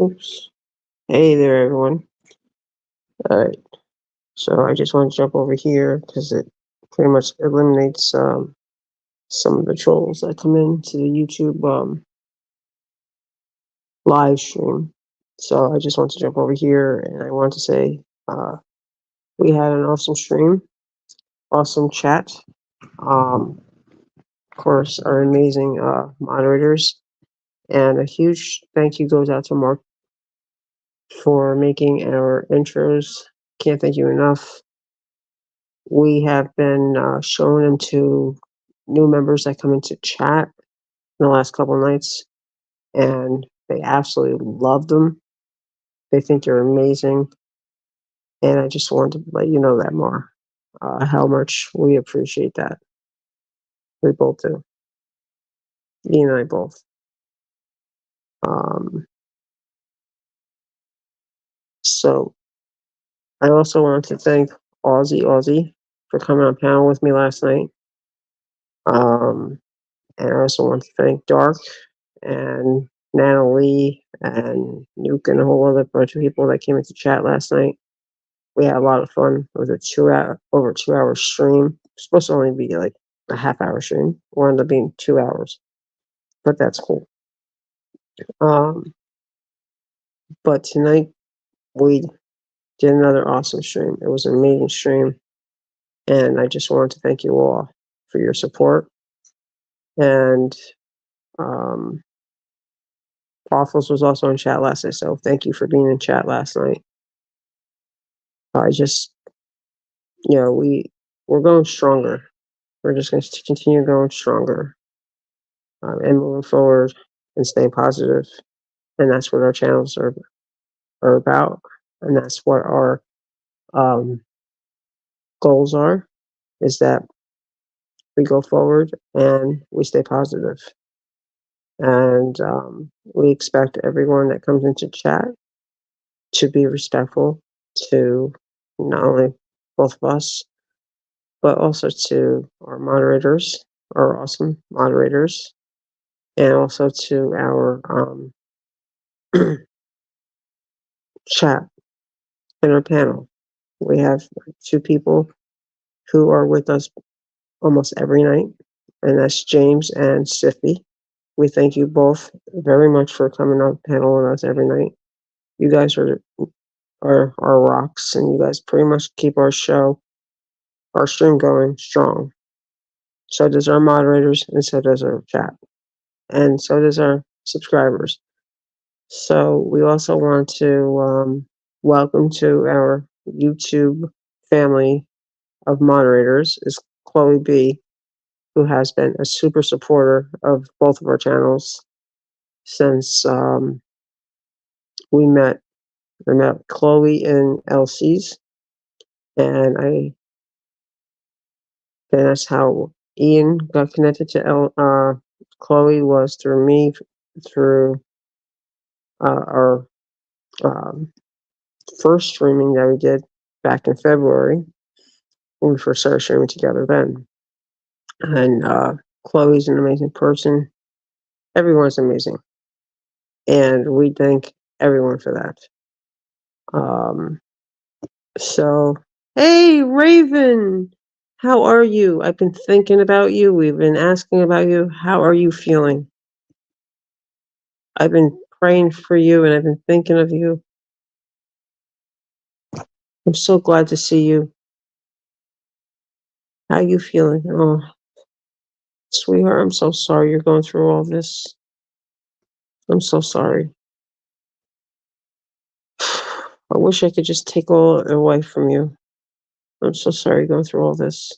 Oops. Hey there, everyone. All right. So I just want to jump over here because it pretty much eliminates some of the trolls that come into the YouTube live stream. So I just want to jump over here and I want to say we had an awesome stream, awesome chat. Of course, our amazing moderators. And a huge thank you goes out to Mark for making our intros. Can't thank you enough. We have been showing them to new members that come into chat in the last couple of nights, and they absolutely love them. They think they're amazing, and I just wanted to let you know that more, how much we appreciate that. We both do. Ian and I both. Um, so I also want to thank Aussie for coming on panel with me last night. And I also want to thank Dark and Natalie and Nuke and a whole other bunch of people that came into chat last night. We had a lot of fun. It was a over 2 hour stream. It's supposed to only be like a half-hour stream. It ended up being 2 hours, but that's cool. But tonight we did another awesome stream. It was an amazing stream, and I just wanted to thank you all for your support. And Waffles was also in chat last night, so thank you for being in chat last night. I just, we're going stronger. We're just going to continue going stronger and moving forward and staying positive. And that's what our channels are about, and that's what our goals are. Is that we go forward and we stay positive. And we expect everyone that comes into chat to be respectful to not only both of us, but also to our moderators, our awesome moderators, and also to our chat and our panel. We have two people who are with us almost every night, and that's James and Siffy. We thank you both very much for coming on the panel with us every night. You guys are our rocks, and you guys pretty much keep our stream going strong. So does our moderators, and so does our chat, and so does our subscribers. So we also want to welcome to our YouTube family of moderators is Chloe B, who has been a super supporter of both of our channels since we met. I met Chloe in LC's, and that's how Ian got connected to Chloe was through me, through our first streaming that we did back in February when we first started streaming together then. And Chloe's an amazing person. Everyone's amazing. And we thank everyone for that. So, hey, Raven, how are you? I've been thinking about you. We've been asking about you. How are you feeling? I've been praying for you and I've been thinking of you. I'm so glad to see you. How you feeling? Oh, sweetheart, I'm so sorry you're going through all this. I'm so sorry. I wish I could just take all away from you. I'm so sorry you're going through all this.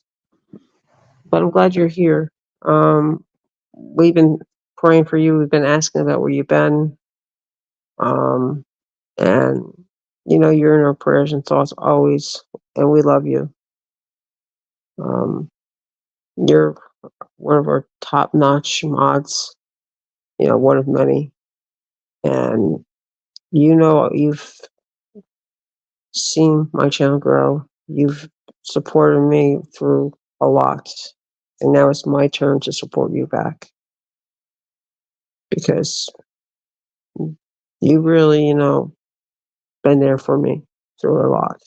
But I'm glad you're here. We've been praying for you. We've been asking about where you've been. And, you're in our prayers and thoughts always. And we love you. You're one of our top-notch mods, one of many. And, you've seen my channel grow. You've supported me through a lot. And now it's my turn to support you back. Because You really, been there for me through a lot.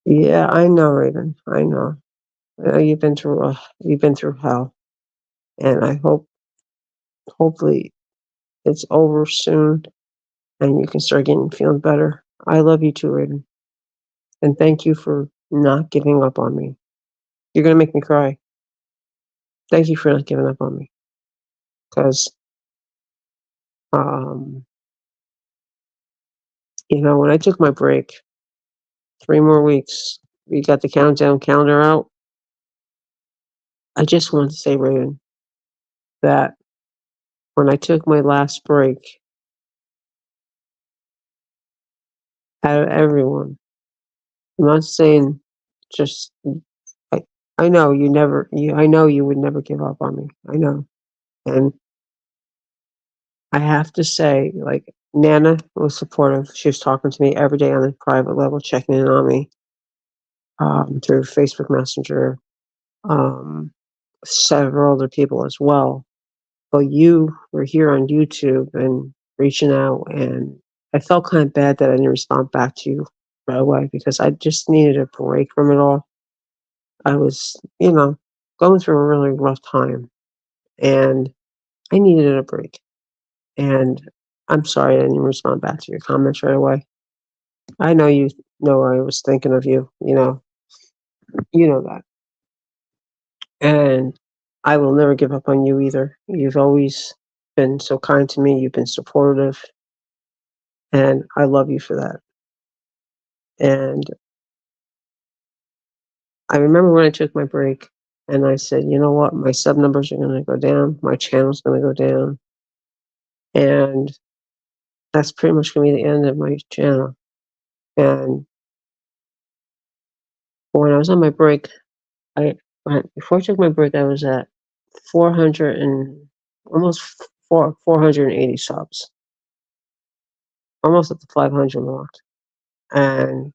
Yeah, I know, Raven. I know. I know you've been through hell, and I hopefully it's over soon, and you can start getting feeling better. I love you too, Raven, and thank you for not giving up on me. You're gonna make me cry. Thank you for not giving up on me, because um, when I took my break, 3 more weeks, we got the countdown calendar out. I just wanted to say, Raven, that when I took my last break, out of everyone, I'm not saying just I, I know I know you would never give up on me. I know. And I have to say, like, Nana was supportive. She was talking to me every day on a private level, checking in on me, through Facebook Messenger, um, several other people as well. But you were here on YouTube and reaching out, and I felt kind of bad that I didn't respond back to you right away because I just needed a break from it all. I was, going through a really rough time, and I needed a break. And I'm sorry I didn't respond back to your comments right away. I know you know I was thinking of you, you know that. And I will never give up on you either. You've always been so kind to me. You've been supportive, and I love you for that. And I remember when I took my break and I said, you know what, my sub numbers are going to go down, my channel's going to go down, and that's pretty much going to be the end of my channel. And when I was on my break, before I took my break, I was at 400 and almost 480 subs, almost at the 500 mark. And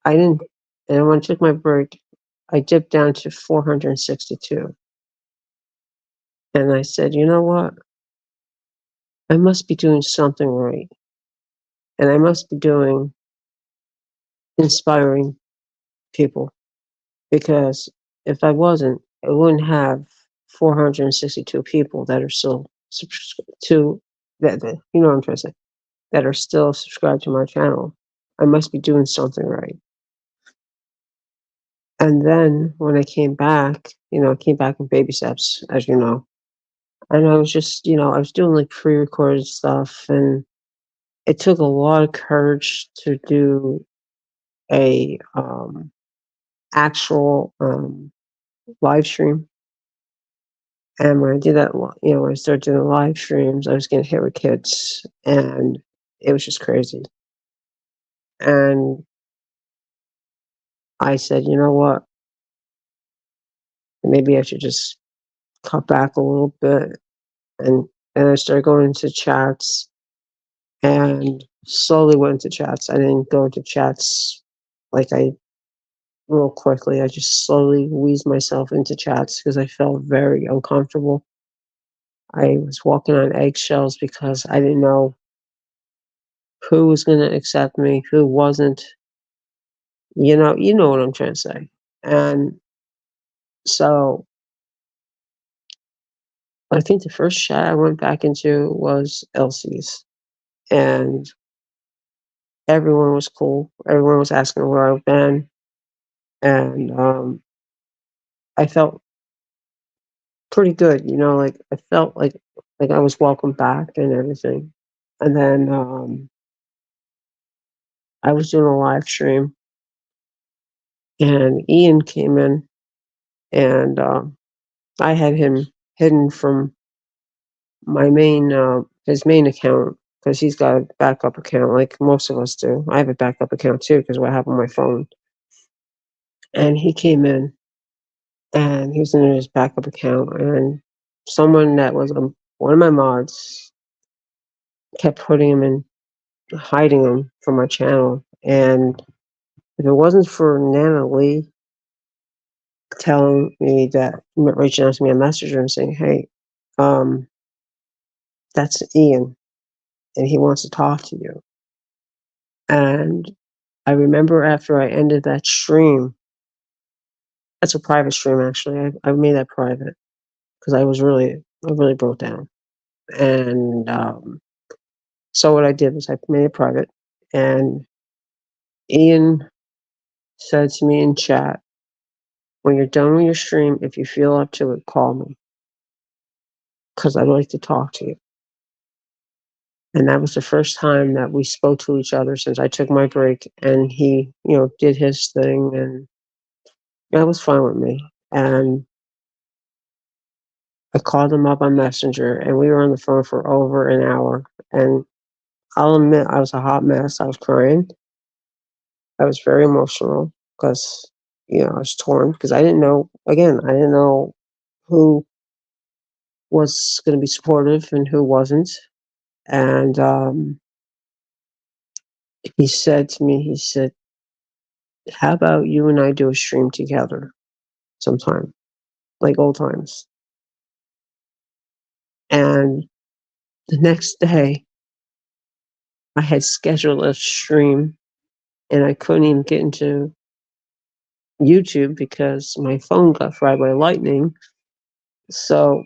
I didn't, and when I took my break, I dipped down to 462. And I said, you know what? I must be doing something right. And I must be doing inspiring people, because if I wasn't, I wouldn't have 462 people that are still to that you know what I'm trying to say, that are still subscribed to my channel. I must be doing something right. And then when I came back, I came back in baby steps, as you know. And I was just, I was doing like pre-recorded stuff, and it took a lot of courage to do a actual live stream. And when I did that, when I started doing the live streams, I was getting hit with kids, and it was just crazy. And I said, you know what? Maybe I should just cut back a little bit. And I started going into chats, and slowly went into chats. I didn't go into chats like real quickly. I just slowly wheezed myself into chats because I felt very uncomfortable. I was walking on eggshells because I didn't know who was going to accept me, who wasn't. You know what I'm trying to say. And so I think the first chat I went back into was Elsie's, and everyone was cool. Everyone was asking where I've been, and I felt pretty good. Like I felt like I was welcome back and everything. And then I was doing a live stream, and Ian came in, and I had him hidden from my main his main account, because he's got a backup account like most of us do. I have a backup account too because what happened on my phone. And he came in, and he was in his backup account, and someone that was one of my mods kept putting him in, hiding him from my channel. And if it wasn't for Nana Lee telling me that, reaching out to me on Messenger and saying, hey, um, that's Ian, and he wants to talk to you. And I remember after I ended that stream, that's a private stream actually. I made that private because I really broke down. And so what I did was I made it private, and Ian said to me in chat, "When you're done with your stream, if you feel up to it, call me because I'd like to talk to you." And that was the first time that we spoke to each other since I took my break, and he, did his thing, and that was fine with me. And I called him up on Messenger, and we were on the phone for over an hour. And I'll admit, I was a hot mess. I was crying. I was very emotional because, I was torn because I didn't know who was going to be supportive and who wasn't. And he said to me, he said, "How about you and I do a stream together sometime, like old times?" And the next day, I had scheduled a stream, and I couldn't even get into YouTube because my phone got fried by lightning. So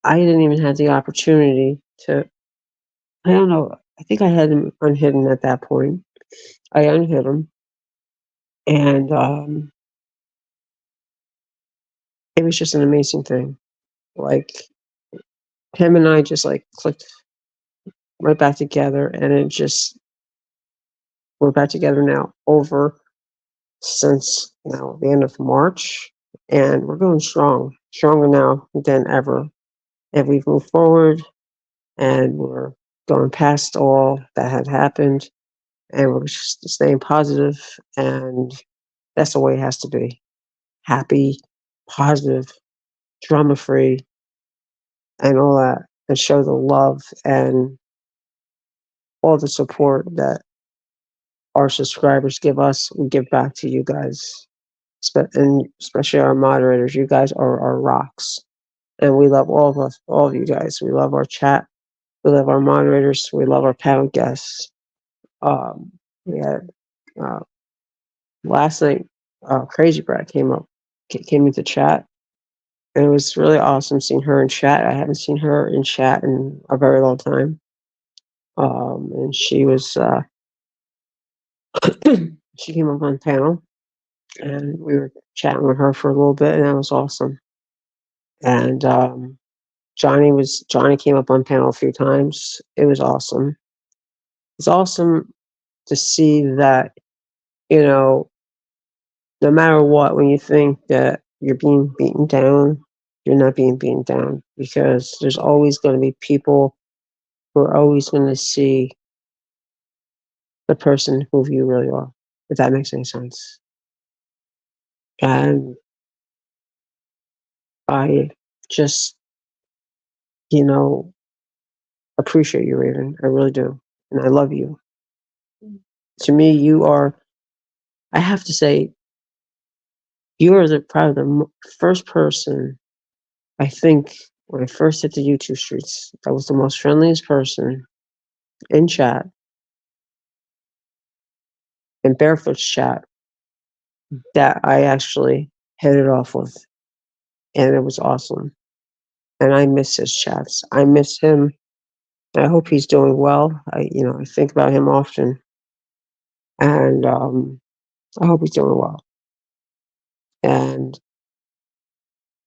I didn't even have the opportunity to, I don't know, I think I had him unhidden at that point. I unhid him, and it was just an amazing thing. Like, him and I just like clicked right back together, and we're back together now over since now the end of March, and we're going strong, stronger now than ever. And we've moved forward, and we're going past all that had happened, and we're just staying positive, and that's the way it has to be. Happy, positive, drama free, and all that, and show the love and all the support that our subscribers give us. We give back to you guys, and especially our moderators. You guys are our rocks, and we love all of you guys. We love our chat. We love our moderators. We love our panel guests. We had uh, last night. Crazy Brad came into chat, and it was really awesome seeing her in chat. I haven't seen her in chat in a very long time. And she was she came up on panel, and we were chatting with her for a little bit, and that was awesome. And Johnny came up on panel a few times. It was awesome. It's awesome to see that, no matter what, when you think that you're being beaten down, you're not being beaten down, because there's always going to be people who are always going to see the person who you really are, if that makes any sense. And I just, you know, appreciate you, Raven. I really do. And I love you. To me, I have to say, you are probably the first person, I think, when I first hit the YouTube streets, that was the most friendliest person in chat, in Barefoot's chat, that I actually hit it off with. And it was awesome. And I miss his chats. I miss him. I hope he's doing well. I think about him often. And I hope he's doing well. And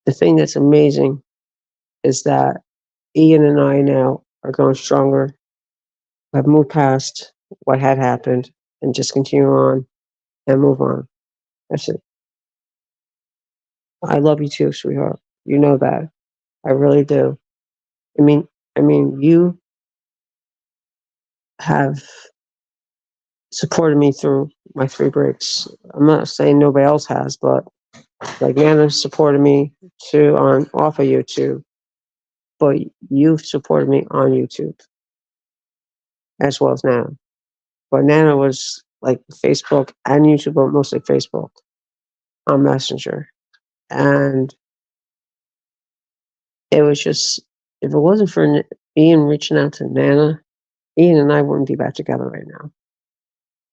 the thing that's amazing is that Ian and I now are going stronger. I've moved past what had happened and just continue on and move on. That's it. I love you too, sweetheart. You know that. I really do. I mean, you have supported me through my 3 breaks. I'm not saying nobody else has, but like Nana supported me too off of YouTube, but you've supported me on YouTube as well as Nana. But Nana was like Facebook and YouTube, but mostly Facebook on Messenger. And It was just, if it wasn't for Ian reaching out to Nana, Ian and I wouldn't be back together right now.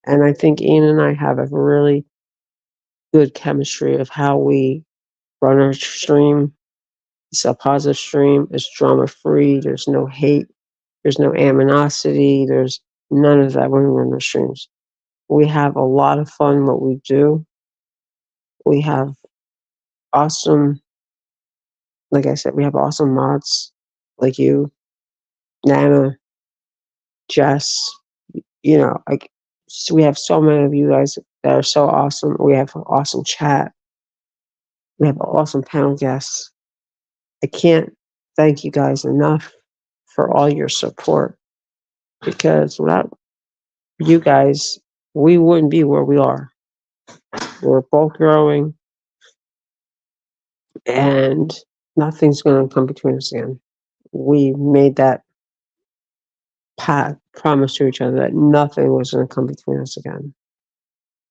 And I think Ian and I have a really good chemistry of how we run our stream. It's a positive stream. It's drama free. There's no hate. There's no animosity. There's none of that when we run our streams. We have a lot of fun what we do. We have awesome, like I said, we have awesome mods like you, Nana, Jess. You know, like we have so many of you guys that are so awesome. We have an awesome chat. We have awesome panel guests. I can't thank you guys enough for all your support, because without you guys, we wouldn't be where we are. We're both growing, and nothing's going to come between us again. We made that promise to each other that nothing was going to come between us again.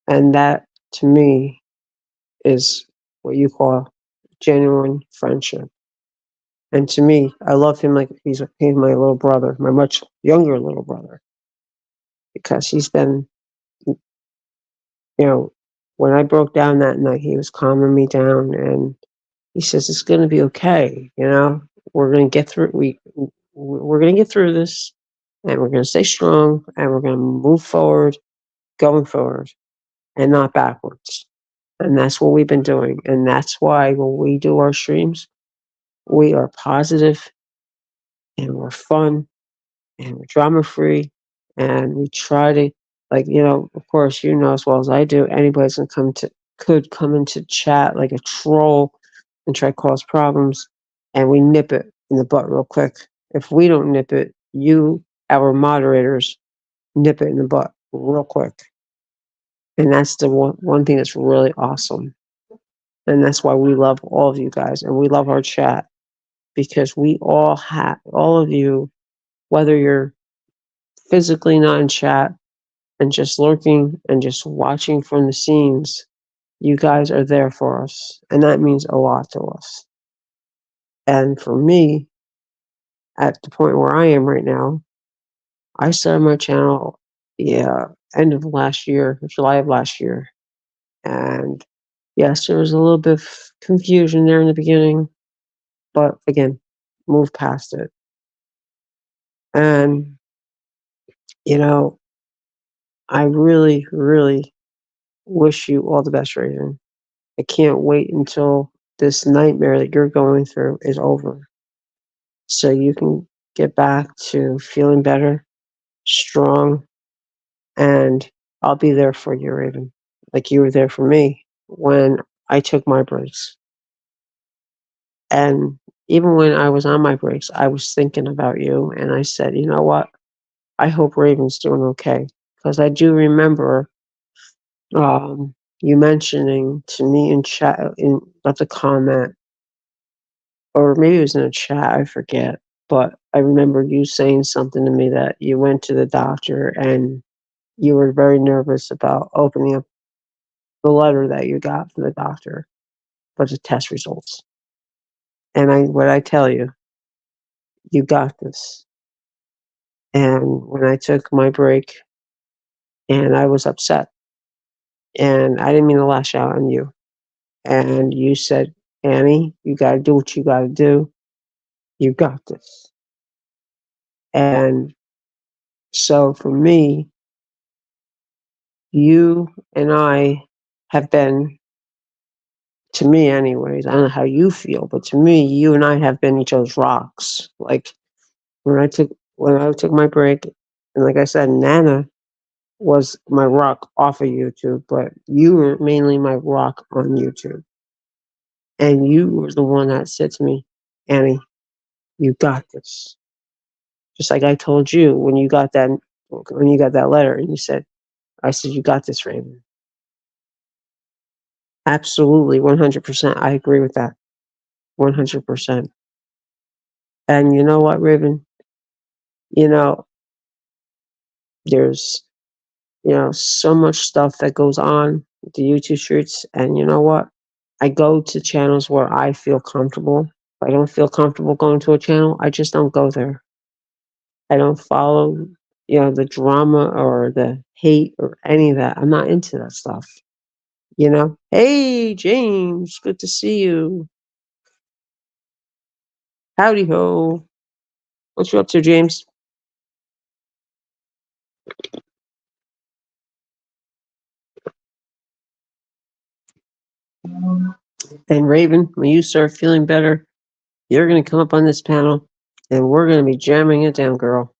And that, to me, is what you call genuine friendship. And to me, I love him like he's my little brother, my much younger little brother, because he's been, you know, when I broke down that night, he was calming me down, and he says, "It's going to be okay. You know, we're going to get through. We're going to get through this, and we're going to stay strong, and we're going to move forward, going forward, and not backwards." And that's what we've been doing, and that's why when we do our streams, we are positive, and we're fun, and we're drama free, and we try to, like, you know, of course, you know as well as I do, anybody's could come into chat like a troll and try to cause problems, and we nip it in the butt real quick. If we don't nip it, you, our moderators, nip it in the butt real quick. And that's the one thing that's really awesome. And that's why we love all of you guys, and we love our chat, because we all of you, whether you're physically not in chat and just lurking and just watching from the scenes, you guys are there for us, and that means a lot to us. And for me, at the point where I am right now, I started my channel, end of last year, July of last year. And yes, there was a little bit of confusion there in the beginning, but again, move past it. And, you know, I really, really wish you all the best, Raven. I can't wait until this nightmare that you're going through is over, so you can get back to feeling better, strong, and I'll be there for you, Raven, like you were there for me when I took my breaks. And even when I was on my breaks, I was thinking about you, and I said, you know what? I hope Raven's doing okay, because I do remember you mentioning to me in chat, left a comment, or maybe it was in a chat, I forget. But I remember you saying something to me that you went to the doctor and you were very nervous about opening up the letter that you got from the doctor for the test results. And what I tell you, you got this. And when I took my break, and I was upset, and I didn't mean to lash out on you, and you said, "Annie, you got to do what you got to do. You got this." And so for me, you and I have been, to me anyways, I don't know how you feel, but to me, you and I have been each other's rocks. Like when I took my break, and like I said, Nana was my rock off of YouTube, but you were mainly my rock on YouTube. And you were the one that said to me, "Annie, you got this." Just like I told you when you got that letter, and I said, "You got this, Raymond." Absolutely, 100%. I agree with that. 100%. And you know what, Raven? You know, there's, so much stuff that goes on with the YouTube streets. And you know what? I go to channels where I feel comfortable. If I don't feel comfortable going to a channel, I just don't go there. I don't follow, the drama or the hate or any of that. I'm not into that stuff. Hey, James, good to see you. Howdy ho. What you up to, James? And Raven, when you start feeling better, you're going to come up on this panel and we're going to be jamming it down, girl.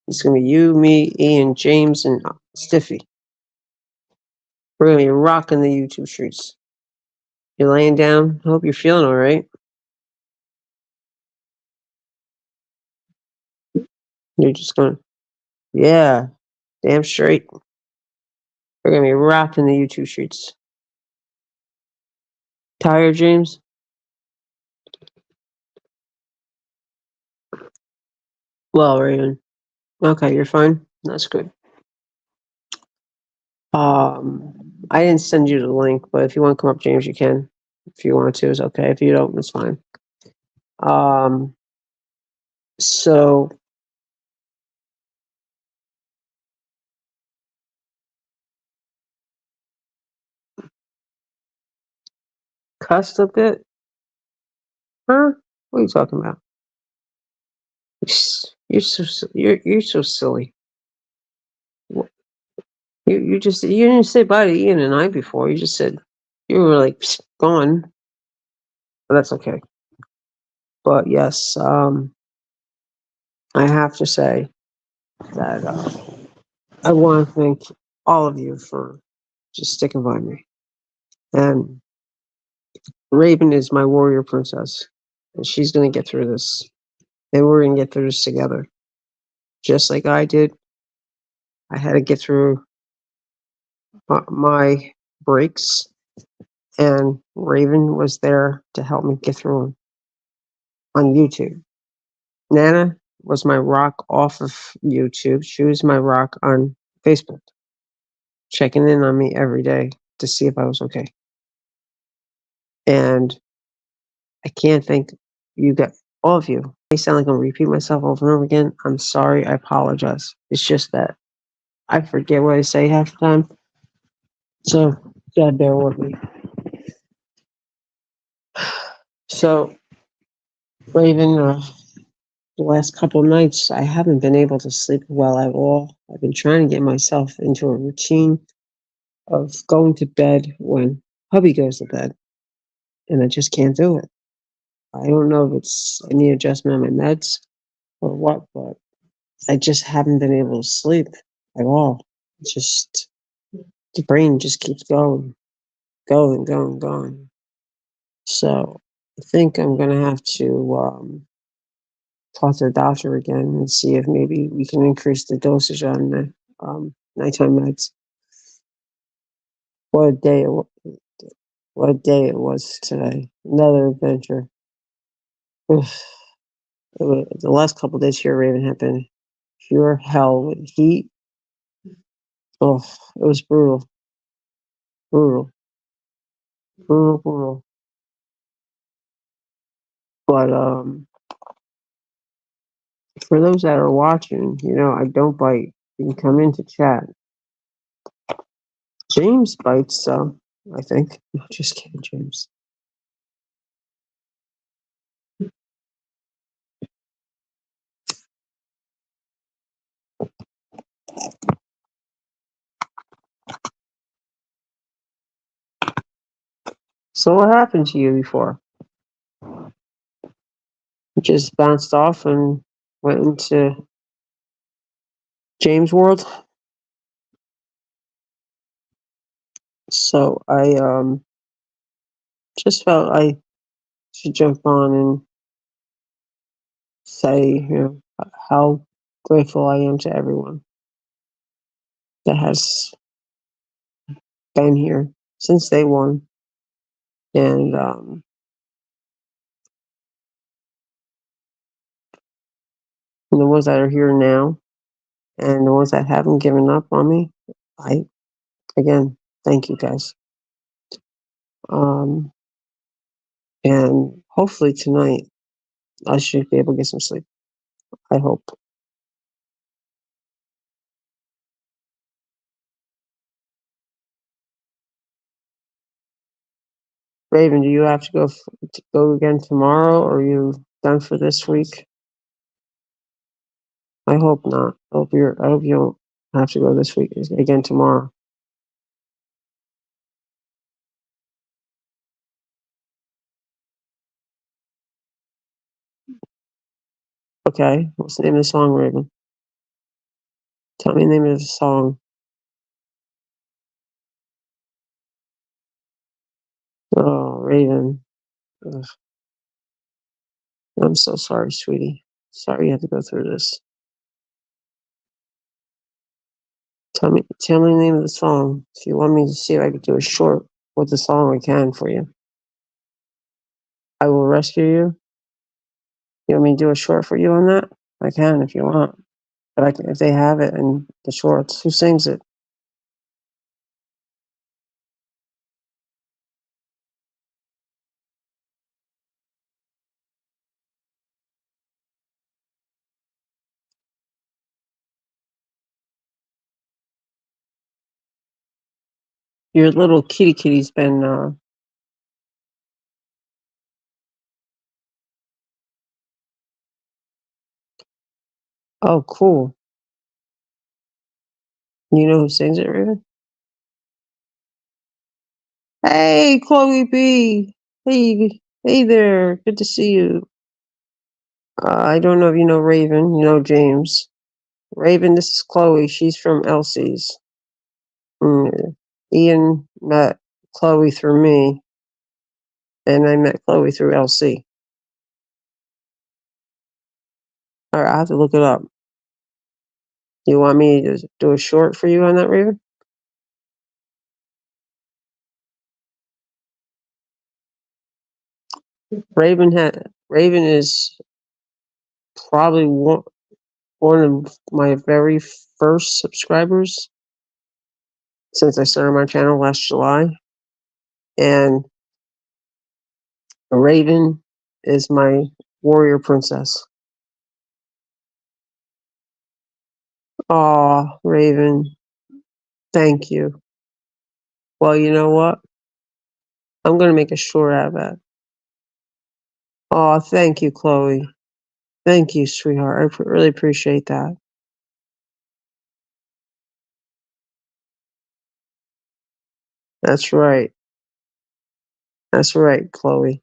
It's going to be you, me, Ian, James, and Stiffy. We're going to be rocking the YouTube streets. You're laying down. I hope you're feeling all right. You're just going, yeah, damn straight. We're going to be rocking the YouTube streets. Tired, James? Well, Raven. Okay, you're fine. That's good. I didn't send you the link, but if you want to come up, James, you can. If you want to, it's okay. If you don't, it's fine. So cussed a bit? Huh? What are you talking about? You're so silly. You didn't say bye to Ian and I before. You just said you were like gone. But that's okay. But yes, I have to say that I want to thank all of you for just sticking by me. And Raven is my warrior princess, and she's gonna get through this, and we're gonna get through this together, just like I did. I had to get through my breaks, and Raven was there to help me get through them on YouTube. Nana was my rock off of YouTube. She was my rock on Facebook, checking in on me every day to see if I was okay. And I can't thank you guys, all of you. I sound like I'm repeat myself over and over again. I'm sorry. I apologize. It's just that I forget what I say half the time. So, God, bear with me. So, Raven, the last couple of nights, I haven't been able to sleep well at all. I've been trying to get myself into a routine of going to bed when hubby goes to bed, and I just can't do it. I don't know if it's any adjustment on my meds or what, but I just haven't been able to sleep at all. It's just the brain just keeps going, going, going, going. So I think I'm gonna have to talk to the doctor again and see if maybe we can increase the dosage on the nighttime meds. What a day it was. What a day it was today. Another adventure. The last couple of days here, Raven, have been pure hell with heat. Oh, it was brutal. Brutal. Brutal, brutal. But for those that are watching, I don't bite. You can come into chat. James bites, I think. No, just kidding, James. So what happened to you before? You just bounced off and went into James' world? So I just felt I should jump on and say, how grateful I am to everyone that has been here since day one. And the ones that are here now and the ones that haven't given up on me, again, thank you guys. And hopefully tonight I should be able to get some sleep. I hope. Raven, do you have to go again tomorrow, or are you done for this week? I hope not. I hope you don't have to go this week again tomorrow. Okay. What's the name of the song, Raven? Tell me the name of the song. Oh, Raven. Ugh. I'm so sorry, sweetie. Sorry you had to go through this. Tell me the name of the song. If you want me to see if I can do a short with the song, I can for you. I will rescue you. You want me to do a short for you on that? I can if you want. But if they have it in the shorts, who sings it? Your little kitty's been. Oh, cool. You know who sings it, Raven? Hey, Chloe B. Hey there. Good to see you. I don't know if you know Raven. You know James. Raven, this is Chloe. She's from Elsie's. Ian met Chloe through me, and I met Chloe through LC. All right, I have to look it up. You want me to do a short for you on that, Raven? Raven is probably one of my very first subscribers since I started my channel last July. And Raven is my warrior princess. Aw, Raven, thank you. Well, you know what? I'm going to make a short out of that. Aw, thank you, Chloe. Thank you, sweetheart. I really appreciate that. That's right. That's right, Chloe.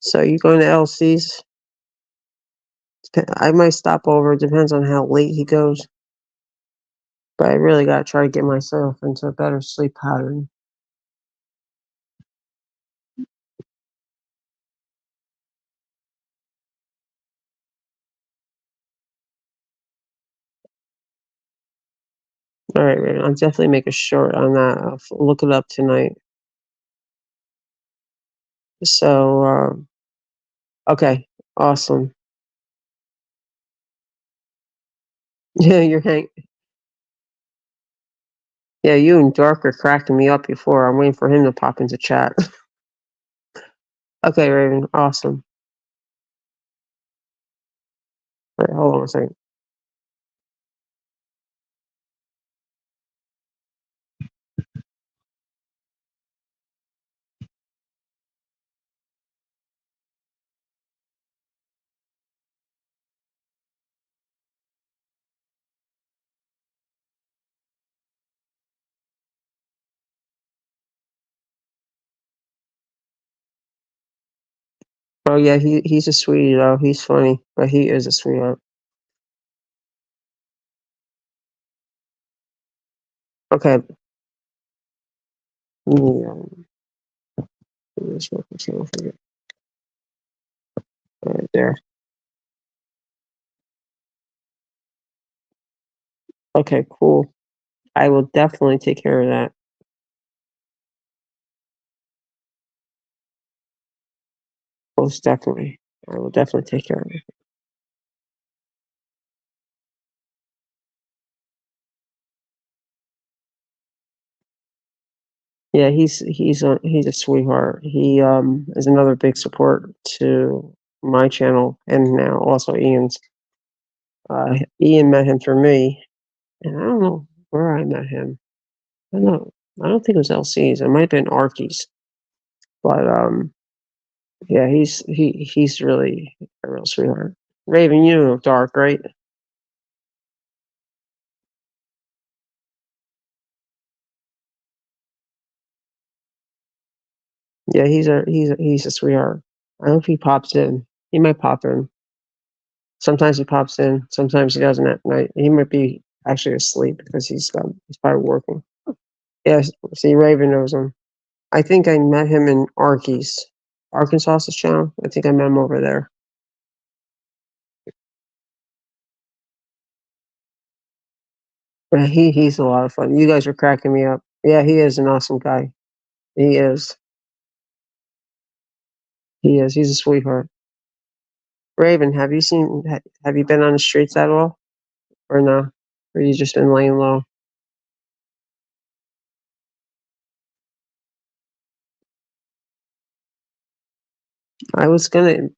So you going to LC's? I might stop over. It depends on how late he goes. But I really got to try to get myself into a better sleep pattern. All right, Raven. I'll definitely make a short on that. I'll look it up tonight. So, okay, awesome. Yeah, Yeah, you and Dark are cracking me up before. I'm waiting for him to pop into chat. Okay, Raven, awesome. All right, hold on a second. Oh yeah, he's a sweetie though. He's funny, but he is a sweetheart. Okay. Yeah. Right there. Okay, cool. I will definitely take care of that. Most definitely. I will definitely take care of it. Yeah, he's a sweetheart. He is another big support to my channel and now also Ian's. Ian met him through me, and I don't know where I met him. I don't know. I don't think it was LC's. It might have been Arky's. But yeah, he's really a real sweetheart. Raven, you know Dark, right? Yeah, he's a sweetheart. I hope he pops in. He might pop in. Sometimes he pops in. Sometimes he doesn't at night. He might be actually asleep because he's probably working. Yes, see, Raven knows him. I think I met him in Arky's, Arkansas's channel. I think I met him over there. But he's a lot of fun. You guys are cracking me up. Yeah, he is an awesome guy. He is. He is. He's a sweetheart. Raven, have you been on the streets at all? Or no? Or you just been laying low? I was gonna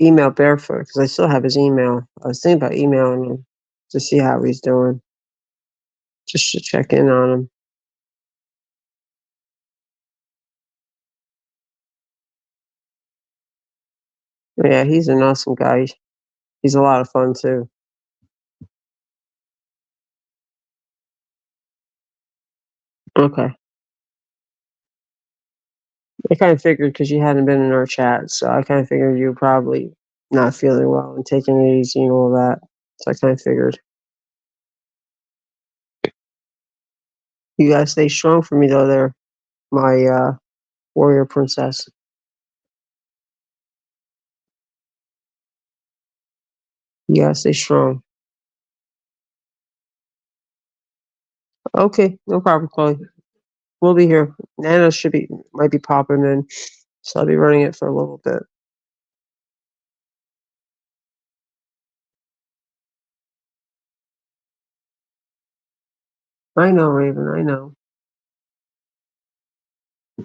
email Barefoot because I still have his email. I was thinking about emailing him to see how he's doing, just to check in on him. But yeah, he's an awesome guy. He's a lot of fun too. Okay. I kind of figured because you hadn't been in our chat, so I kind of figured you were probably not feeling well and taking it easy and all that. So I kind of figured. You guys stay strong for me though there, my warrior princess. You gotta stay strong. Okay, no problem, Chloe. We'll be here. Nana might be popping in, so I'll be running it for a little bit. I know, Raven, I know.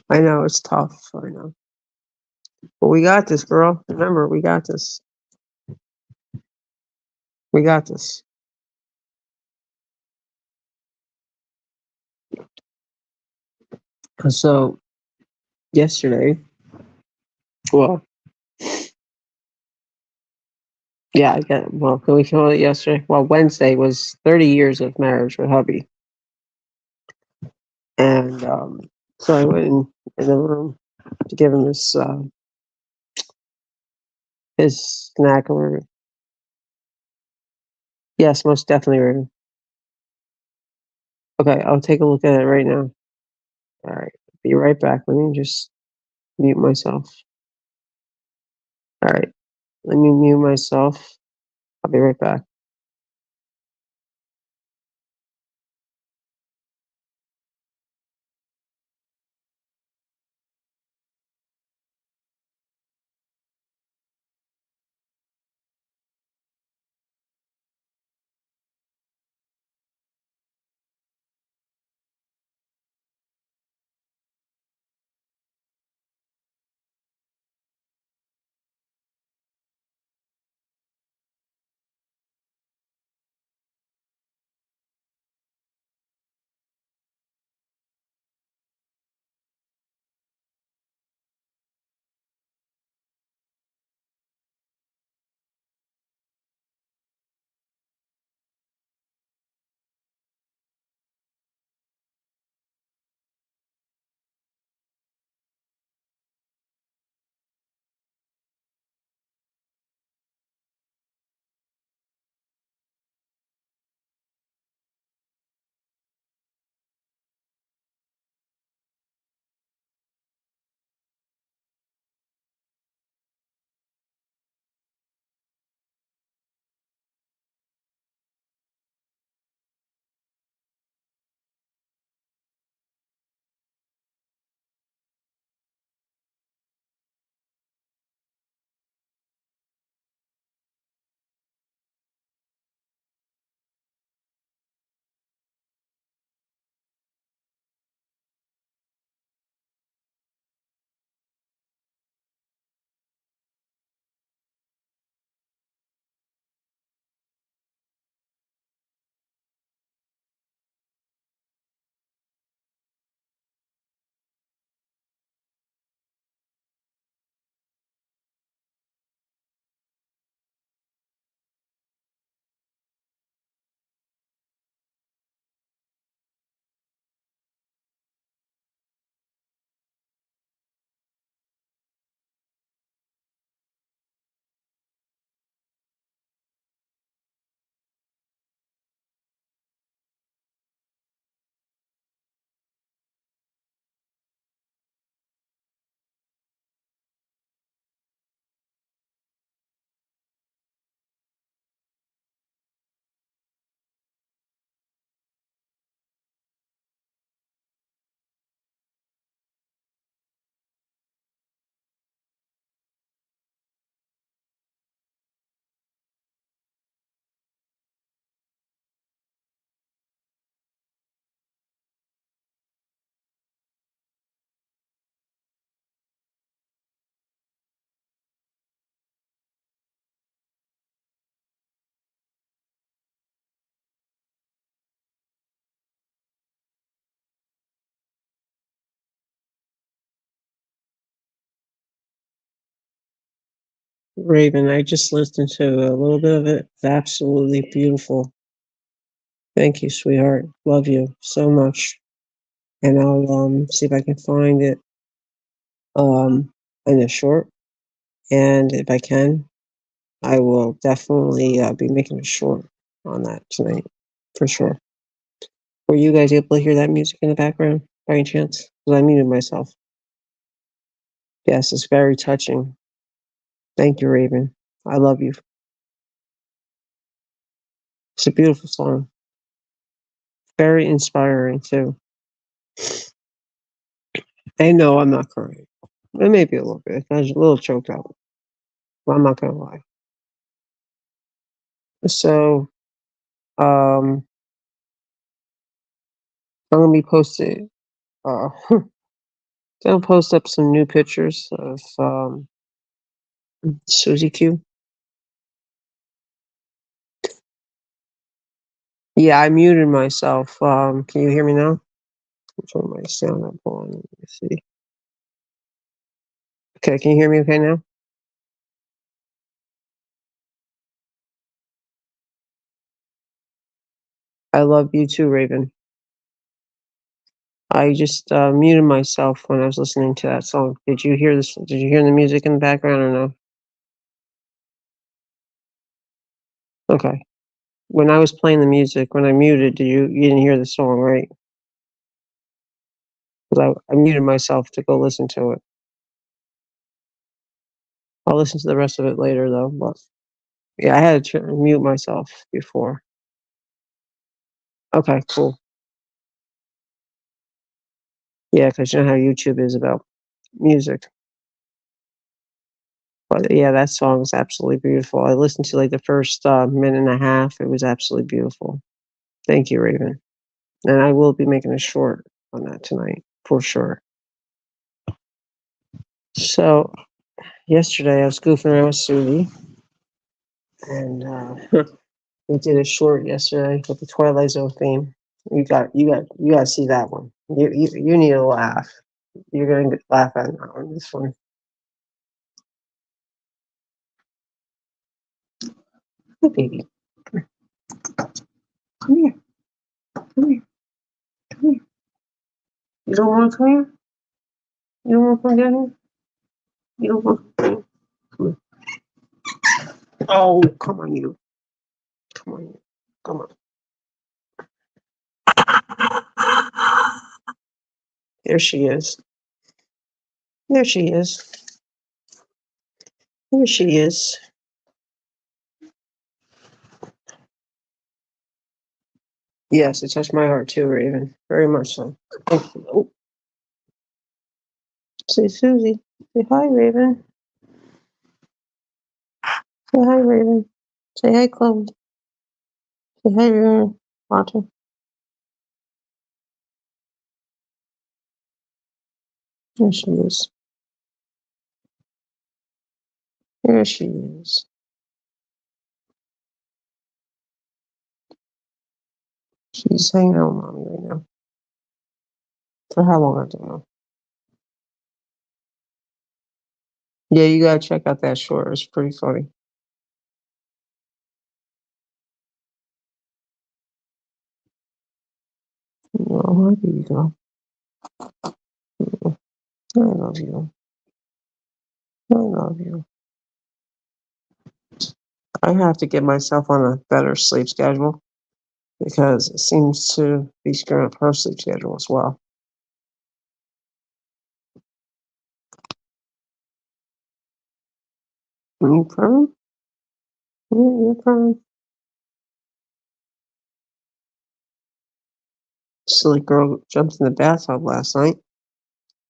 I know it's tough. I know. But we got this, girl. Remember, we got this. We got this. So yesterday, well, yeah, I get well, can we call it yesterday? Well, Wednesday was 30 years of marriage with hubby. And so I went in the room to give him his snack or whatever. Yes, most definitely, Raven. Okay, I'll take a look at it right now. All right, be right back. Let me just mute myself. All right, let me mute myself. I'll be right back. Raven, I just listened to a little bit of it. It's absolutely beautiful. Thank you, sweetheart. Love you so much. And I'll see if I can find it in a short. And if I can, I will definitely be making a short on that tonight for sure. Were you guys able to hear that music in the background by any chance? Because I muted myself. Yes, it's very touching. Thank you, Raven. I love you. It's a beautiful song. Very inspiring too. And no, I'm not crying. It may be a little bit. I was a little choked up. But I'm not gonna lie. So, I'm gonna be posting. Gonna post up some new pictures of Suzy Q. Yeah, I muted myself. Can you hear me now? Turn my sound up on. Let me see. Okay, can you hear me okay now? I love you too, Raven. I just muted myself when I was listening to that song. Did you hear this? Did you hear the music in the background or no? Okay. When I was playing the music, when I muted, you didn't hear the song, right? Because I muted myself to go listen to it. I'll listen to the rest of it later though. But yeah, I had to mute myself before. Okay, cool. Yeah, because you know how YouTube is about music. But yeah, that song is absolutely beautiful. I listened to like the first minute and a half. It was absolutely beautiful. Thank you, Raven. And I will be making a short on that tonight for sure. So yesterday I was goofing around with Susie, and we did a short yesterday with the Twilight Zone theme. You got to see that one. You need to laugh. You're gonna laugh at this one. Hey, baby, come here, come here, come here. You don't want to come here. You don't want to come down here. You don't want. Come here. Oh, come on, you. Come on, you. Come on. There she is. There she is. There she is. Yes, it touched my heart too, Raven. Very much so. Thank you. Oh, say Susie. Say hi, Raven. Say hi, Raven. Say hi, Chloe. Say hi, Raven. Walter. There she is. There she is. She's hanging out with mommy right now. For how long, I don't know. Yeah, you gotta check out that short. It's pretty funny. Oh, there you go. I love you. I love you. I have to get myself on a better sleep schedule because it seems to be screwing up her sleep schedule as well. Are you crying? Yeah, you're crying. Silly girl jumped in the bathtub last night,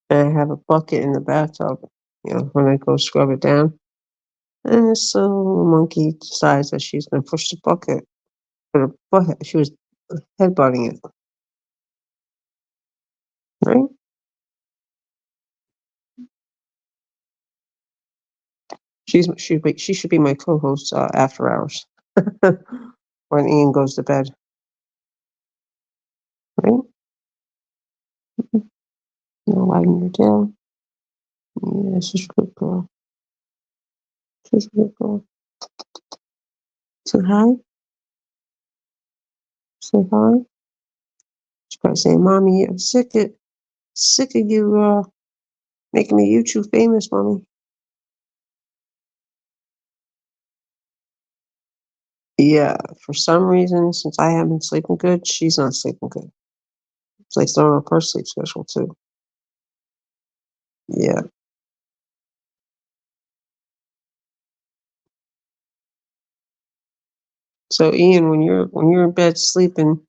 and I have a bucket in the bathtub. You know, when I go scrub it down, and this little monkey decides that she's gonna push the bucket. But her butt, she was headbutting it, right? She should be my co-host after hours when Ian goes to bed, right? You know, wagging your tail. Yeah, she's a good girl. She's gonna go. Say hi. Say hi. She's probably saying, "Mommy, I'm sick of you making me YouTube famous, mommy." Yeah, for some reason, since I haven't been sleeping good, she's not sleeping good. It's like throwing up her sleep schedule too. Yeah. So Ian, when you're in bed sleeping,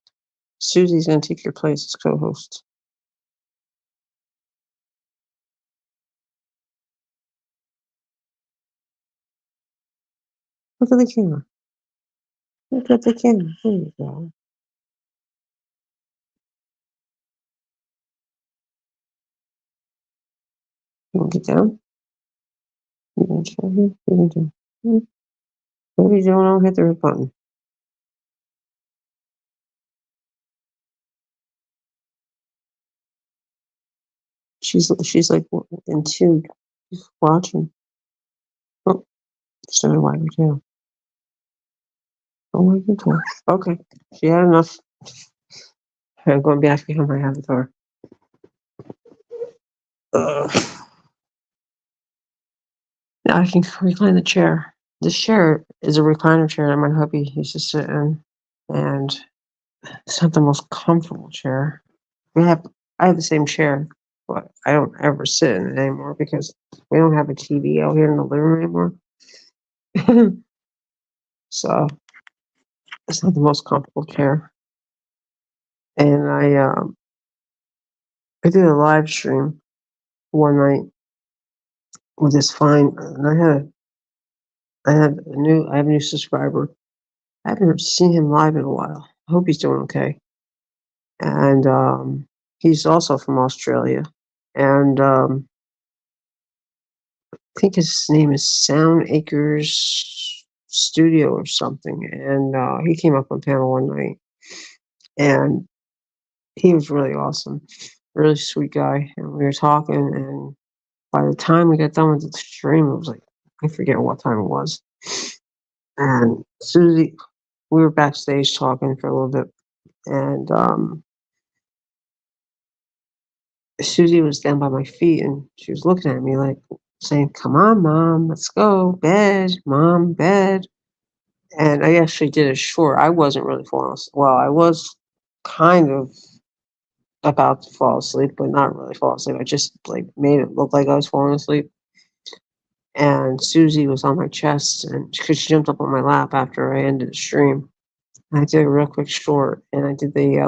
Susie's gonna take your place as co-host. Look at the camera. Look at the camera. There you go. You want to get down? You want to try here? You can do. Maybe you don't hit the right button. She's like in tune. She's watching. Oh, started wagging her tail. Oh my goodness. Okay. She had enough. I'm going back behind my avatar. Now I can recline the chair. This chair is a recliner chair that my hubby used to sit in, and it's not the most comfortable chair. I have the same chair, but I don't ever sit in it anymore because we don't have a TV out here in the living room anymore. So it's not the most comfortable chair. And I did a live stream one night with this fine, and I have a new subscriber. I haven't seen him live in a while. I hope he's doing okay. And he's also from Australia. And I think his name is Sound Acres Studio or something. And he came up on panel one night, and he was really awesome, really sweet guy. And we were talking, and by the time we got done with the stream, it was like I forget what time it was. And Susie, we were backstage talking for a little bit, and Susie was down by my feet, and she was looking at me like saying, "Come on, mom, let's go, bed, mom, bed." And I actually did it short. I wasn't really falling asleep. Well, I was kind of about to fall asleep, but not really fall asleep. I just like made it look like I was falling asleep. And Susie was on my chest, and because she jumped up on my lap after I ended the stream. I did a real quick short, and I did the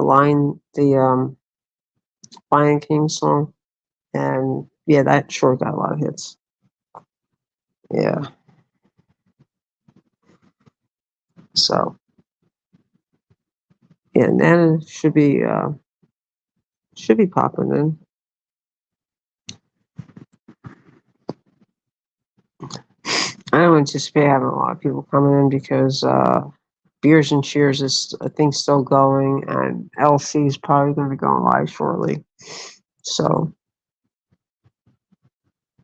Lion King song, and yeah, that short got a lot of hits. Yeah, so yeah, Nana should be popping in. I don't anticipate having a lot of people coming in because Beers and Cheers is I think still going, and LC is probably going to be going live shortly. So,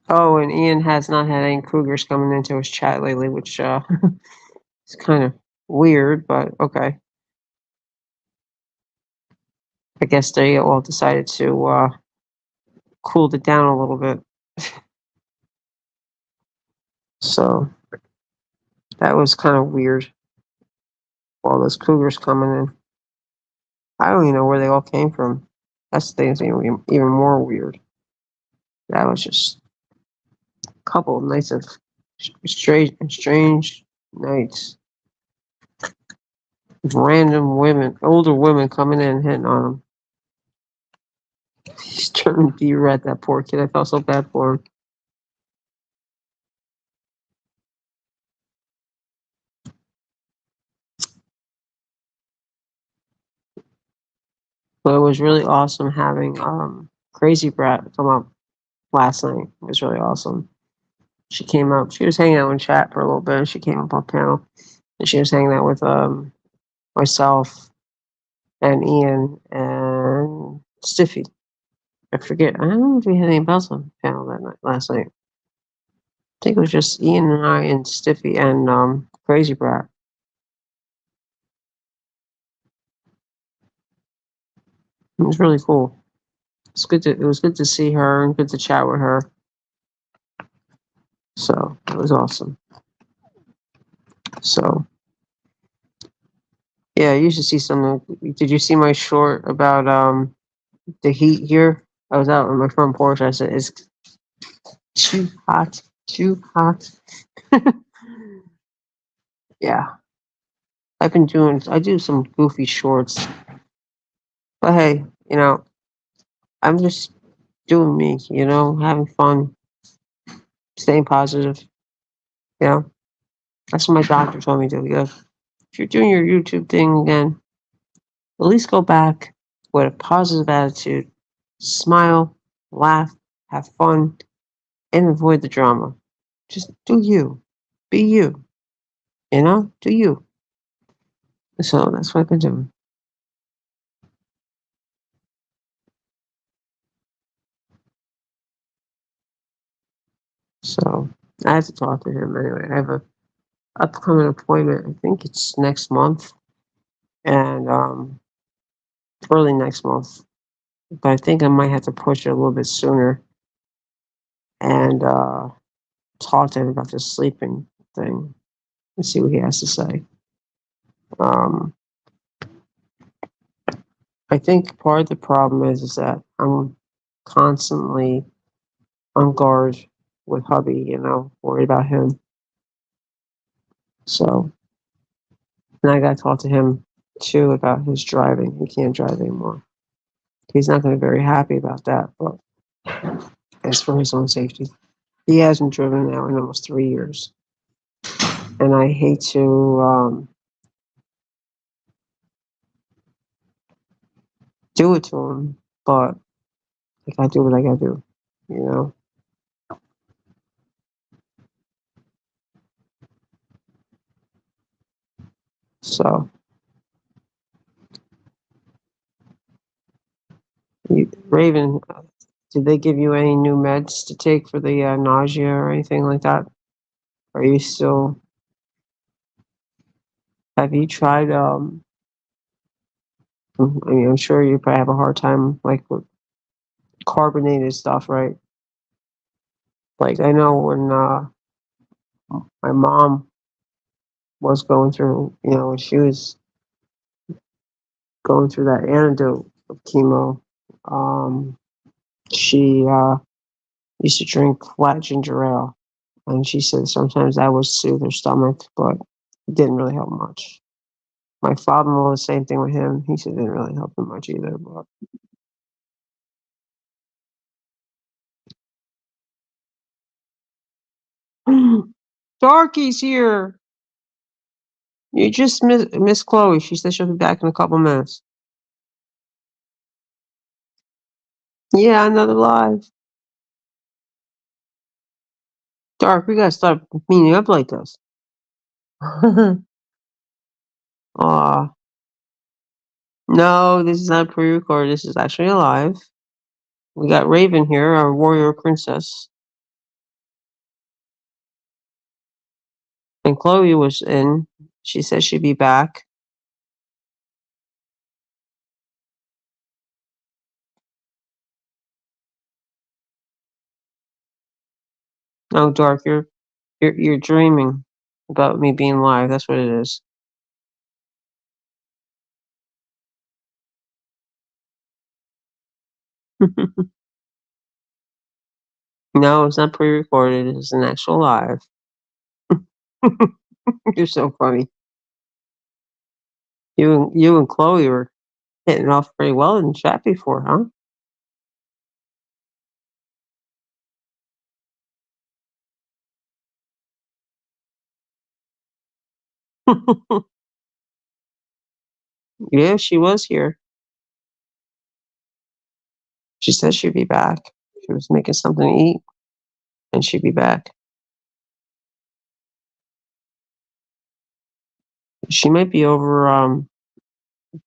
oh, and Ian has not had any Cougars coming into his chat lately, which is kind of weird, but okay. I guess they all decided to cool it down a little bit. So that was kind of weird. All those Cougars coming in. I don't even know where they all came from. That's the thing that's even more weird. That was just a couple of nights of strange nights. Random women, older women coming in and hitting on him. He's turning D-Rat, that poor kid. I felt so bad for him. But it was really awesome having Crazy Brat come up last night. It was really awesome. She came up. She was hanging out in chat for a little bit. She came up on panel, and she was hanging out with myself and Ian and Stiffy. I forget. I don't know if we had anybody else on panel that night last night. think it was just Ian and I and Stiffy and Crazy Brat. It was really cool. It was good to see her and good to chat with her. So it was awesome. So yeah, you should see some. Did you see my short about the heat here? I was out on my front porch. I said it's too hot, too hot. Yeah, I do some goofy shorts, but hey, I'm just doing me, having fun, staying positive. You know, that's what my doctor told me to do. He goes, if you're doing your YouTube thing again, at least go back with a positive attitude, smile, laugh, have fun, and avoid the drama. Just do you, be you, do you. So that's what I've been doing. So I have to talk to him anyway. I have a upcoming appointment. I think it's next month and early next month. But I think I might have to push it a little bit sooner and talk to him about the sleeping thing and see what he has to say. Um, I think part of the problem is that I'm constantly on guard with hubby, worried about him. So, and I got to talk to him too about his driving. He can't drive anymore. He's not going to be very happy about that, but it's for his own safety. He hasn't driven now in almost 3 years, and I hate to do it to him, but I gotta do what I gotta do, you know. So, Raven, did they give you any new meds to take for the nausea or anything like that? Are you still? Have you tried? I mean, I'm sure you probably have a hard time like with carbonated stuff, right? Like I know when my mom was going through, when she was going through that antidote of chemo, um, she used to drink flat ginger ale, and she said sometimes that would soothe her stomach, but it didn't really help much. My father-in-law, the same thing with him. He said it didn't really help him much either. But Darky's here. You just miss Chloe. She said she'll be back in a couple minutes. Yeah, another live. Dark, we gotta start meeting up like this. Aw. No, this is not pre-recorded. This is actually live. We got Raven here, our warrior princess. And Chloe was in. She said she'd be back. Oh, Dark, you're dreaming about me being live. That's what it is. No, it's not pre-recorded. It's an actual live. You're so funny. You and Chloe were hitting off pretty well in chat before, huh? Yeah, she was here. She said she'd be back. She was making something to eat, and she'd be back. She might be over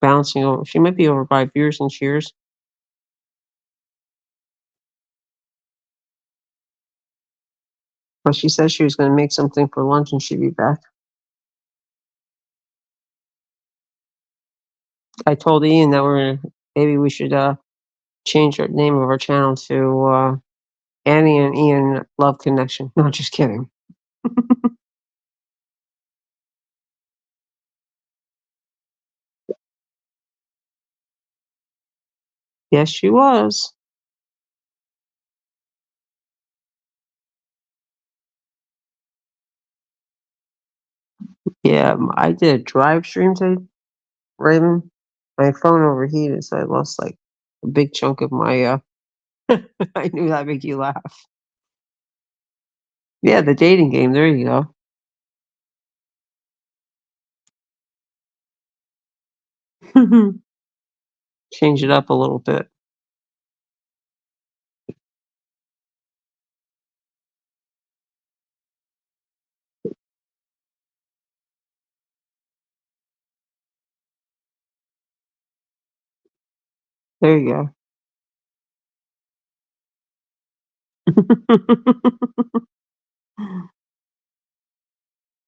bouncing over. She might be over by beers and cheers. But she said she was gonna make something for lunch and she'd be back. I told Ian that maybe we should change the name of our channel to Annie and Ian Love Connection. No, just kidding. Yes, she was. Yeah, I did a drive stream today, Raven. My phone overheated, so I lost like a big chunk of my. I knew that'd make you laugh. Yeah, the dating game. There you go. Change it up a little bit. There you go.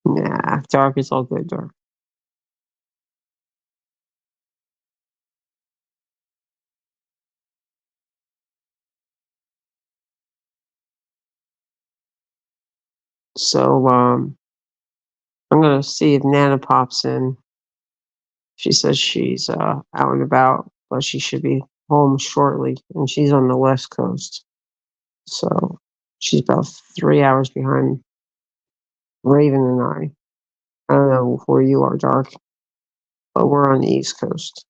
Nah, dark is all good, dark. So, I'm gonna see if Nana pops in. She says she's out and about, but she should be home shortly, and she's on the West Coast. So she's about 3 hours behind Raven and I. I don't know where you are, Dark, but we're on the East Coast.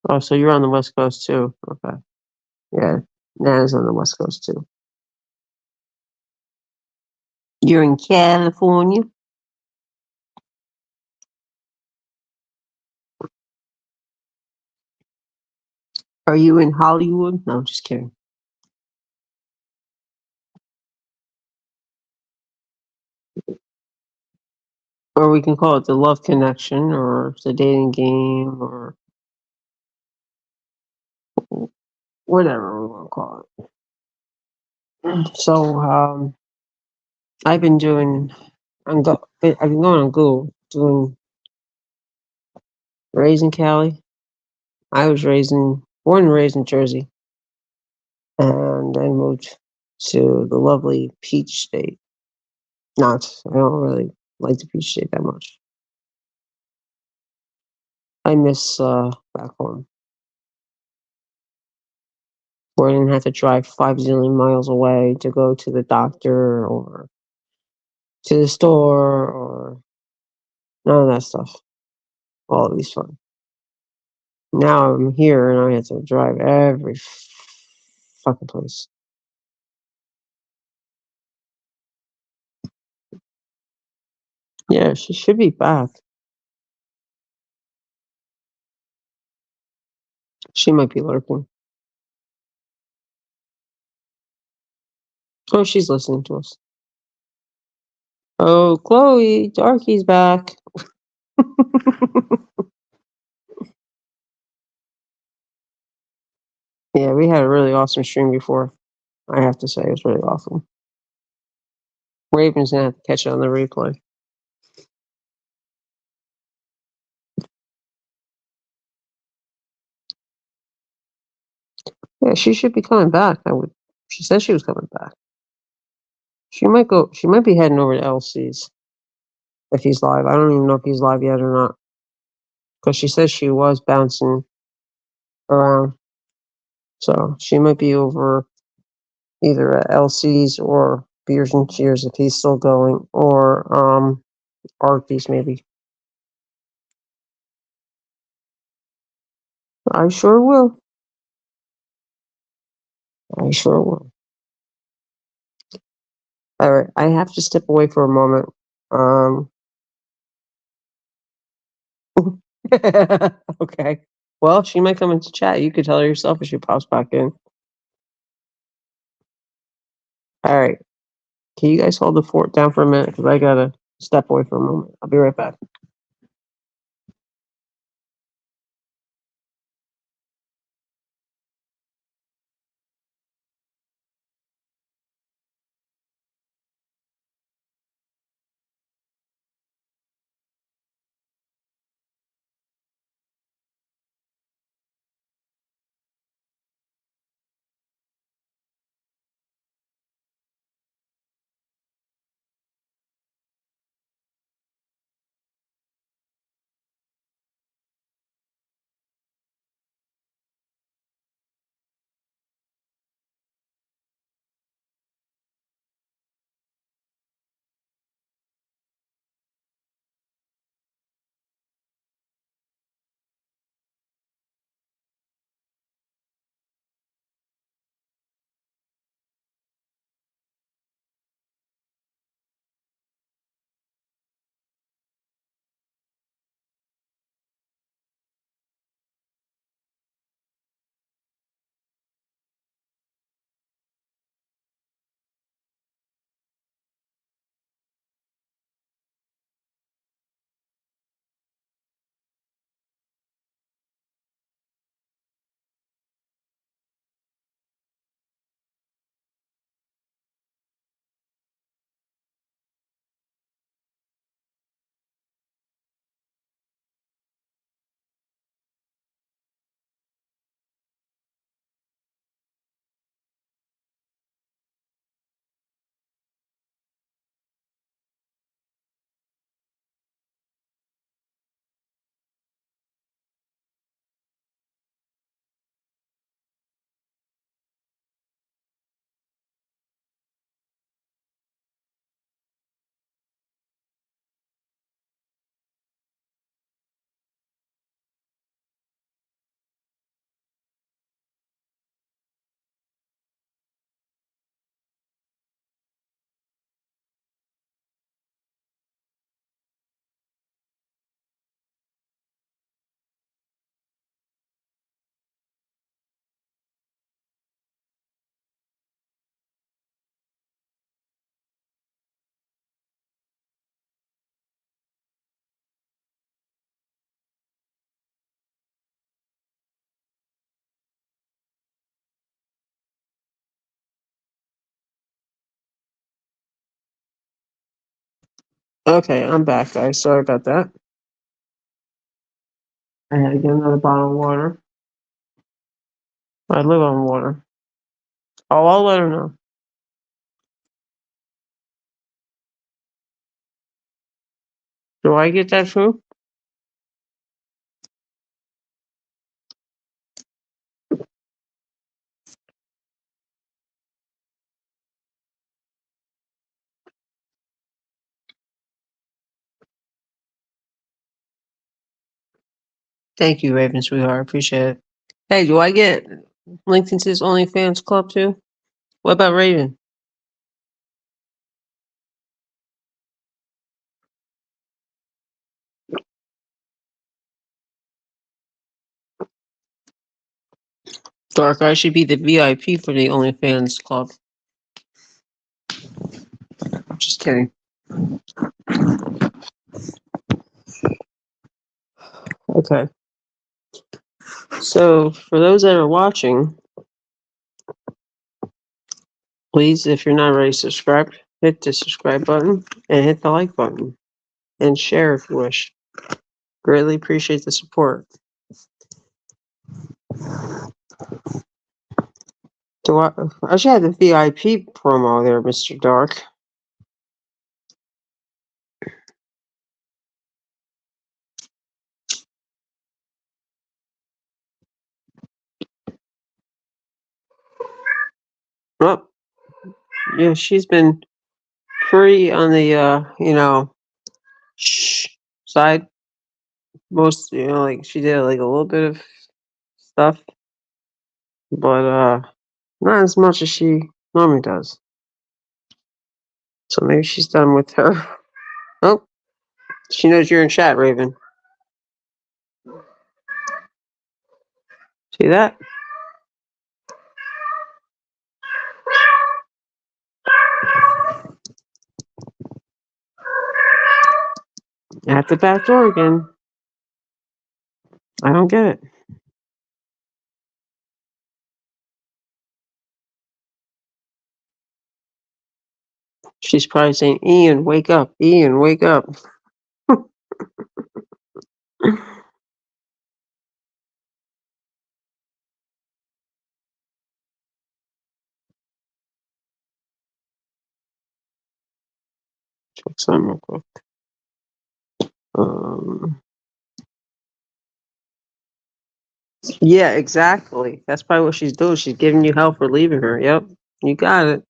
Oh, so you're on the West Coast too? Okay. Yeah, Nana's on the West Coast too. You're in California? Are you in Hollywood? No, just kidding. Or we can call it the love connection or the dating game or whatever we want to call it. So I've been doing I've been going on Google doing raising Cali. I was born and raised in Jersey and then moved to the lovely Peach State. I don't really like the Peach State that much. I miss back home where I didn't have to drive 5 zillion miles away to go to the doctor or to the store or none of that stuff. All of these fun. Now I'm here and I have to drive every fucking place. Yeah, she should be back. She might be lurking. Oh, she's listening to us. Oh, Chloe, Darky's back. Yeah, we had a really awesome stream before. I have to say, it was really awesome. Raven's gonna have to catch it on the replay. Yeah, she should be coming back. She said she was coming back. She might go. She might be heading over to LC's if he's live. I don't even know if he's live yet or not because she says she was bouncing around. So she might be over either at LC's or Beers and Cheers if he's still going, or Arby's maybe. I sure will. I sure will. All right, I have to step away for a moment. Okay. Well, she might come into chat. You could tell her yourself if she pops back in. All right. Can you guys hold the fort down for a minute? Because I gotta step away for a moment. I'll be right back. Okay, I'm back, guys. Sorry about that. I had to get another bottle of water. I live on water. Oh, I'll let her know. Do I get that too? Thank you, Raven, sweetheart. I appreciate it. Hey, do I get linked into this OnlyFans club too? What about Raven? Dark, I should be the VIP for the OnlyFans club. Just kidding. Okay. So, for those that are watching, please, if you're not already subscribed, hit the subscribe button and hit the like button and share if you wish. Greatly appreciate the support. I should have the VIP promo there, Mr. Dark. Oh, yeah, she's been pretty on the shh side. Most, like she did like a little bit of stuff, but not as much as she normally does. So maybe she's done with her. Oh, she knows you're in chat, Raven. See that? At the back door again. I don't get it. She's probably saying, Ian, wake up. Ian, wake up. Check some real quick. Yeah, exactly. That's probably what she's doing. She's giving you hell for leaving her. Yep, you got it.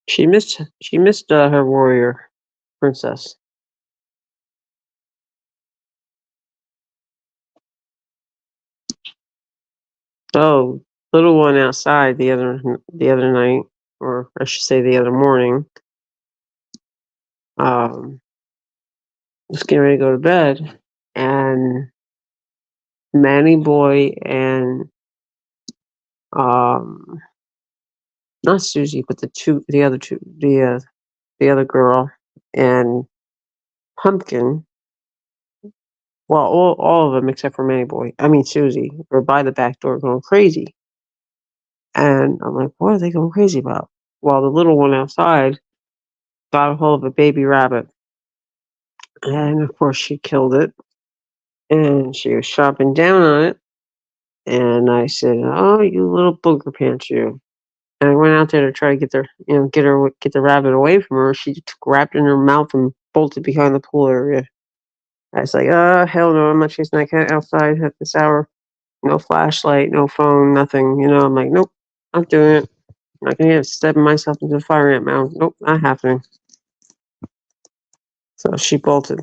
She missed her warrior princess. Oh, little one outside the other night, or I should say the other morning. Was getting ready to go to bed, and Manny Boy and um, not Susie, but the other two, the other girl and Pumpkin. Well, all of them except for Manny Boy. I mean Susie were by the back door going crazy, and I'm like, what are they going crazy about? Well, the little one outside got a hold of a baby rabbit, and of course she killed it, and she was chopping down on it, and I said, "Oh, you little booger pants, you!" And I went out there to try to get the rabbit away from her. She grabbed it in her mouth and bolted behind the pool area. I was like, hell no, I'm not chasing that cat outside at this hour. No flashlight, no phone, nothing. I'm like, nope, not doing it. I'm not gonna get stepping myself into the fire ant mound. Nope, not happening. So she bolted.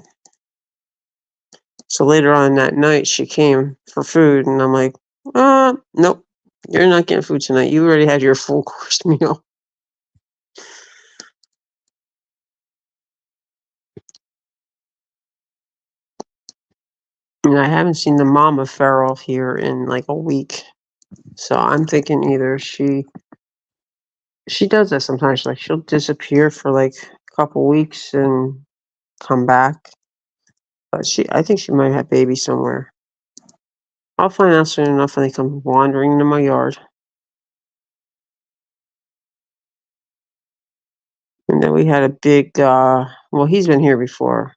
So later on that night, she came for food, and I'm like, nope, you're not getting food tonight. You already had your full course meal. And I haven't seen the mama feral here in like a week. So I'm thinking either she does that sometimes. Like she'll disappear for like a couple weeks and come back. But I think she might have baby somewhere. I'll find out soon enough when they come wandering into my yard. And then we had a big, well, he's been here before,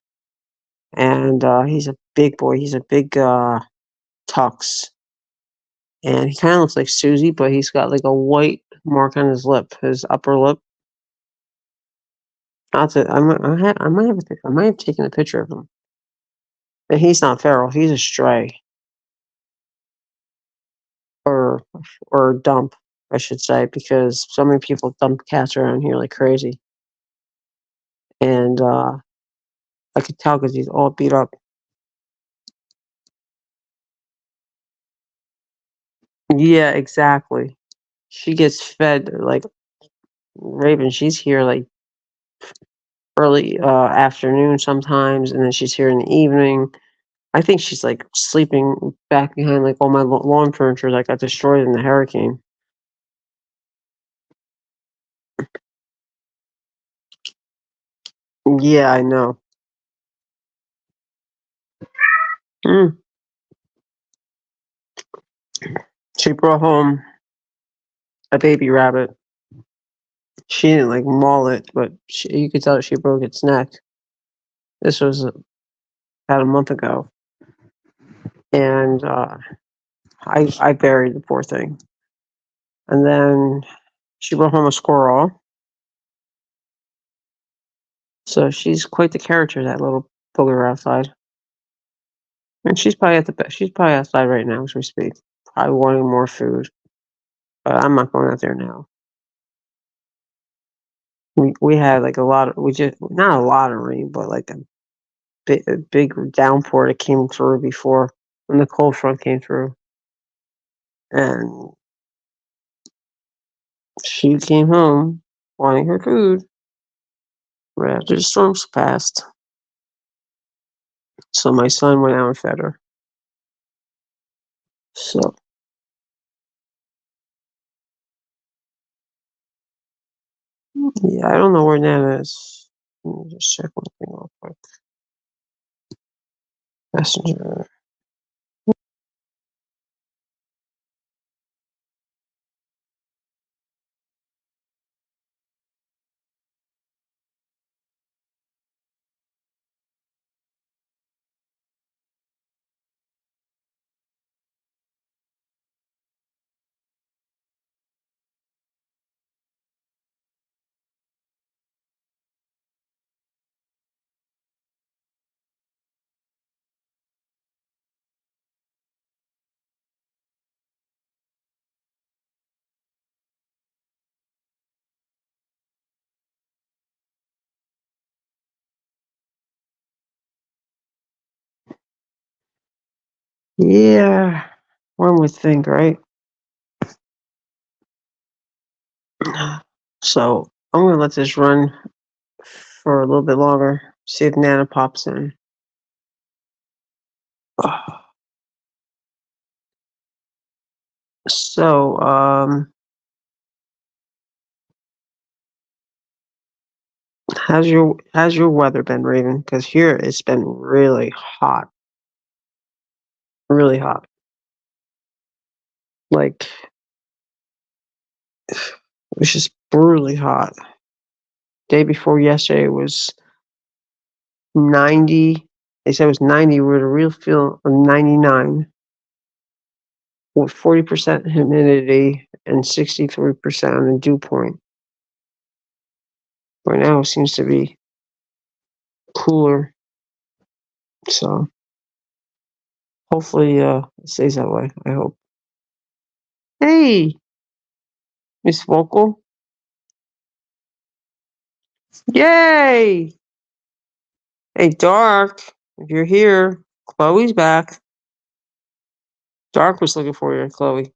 and he's a big boy. He's a big tux, and he kind of looks like Susie, but he's got like a white mark on his lip, his upper lip. Not that I might have taken a picture of him. And he's not feral. He's a stray, or or a dump, I should say, because so many people dump cats around here like crazy, and I could tell because he's all beat up. Yeah, exactly. She gets fed like Raven. She's here like early afternoon sometimes, and then she's here in the evening. I think she's like sleeping back behind like all my lawn furniture that got destroyed in the hurricane. Yeah, I know. Mm. She brought home a baby rabbit. She didn't like maul it, but you could tell she broke its neck. This was about a month ago, and I buried the poor thing. And then she brought home a squirrel. So she's quite the character, that little booger outside. And she's probably outside right now as we speak, probably wanting more food. But I'm not going out there now. We had like we just not a lot of rain, but like a big downpour that came through before when the cold front came through, and she came home wanting her food right after the storms passed. So my son went out and fed her. So yeah, I don't know where Nana is. Let me just check one thing real quick. Messenger. Yeah, one would think, right? So I'm gonna let this run for a little bit longer. See if Nana pops in. So, how's your weather been, Raven? Because here it's been really hot. Like it was just brutally hot. Day before yesterday was 90. They said it was 90 with a real feel of 99 with 40% humidity and 63% on the dew point. Right now it seems to be cooler. So hopefully it stays that way. I hope. Hey, Miss Vocal. Yay! Hey, Dark, if you're here, Chloe's back. Dark was looking for you, Chloe.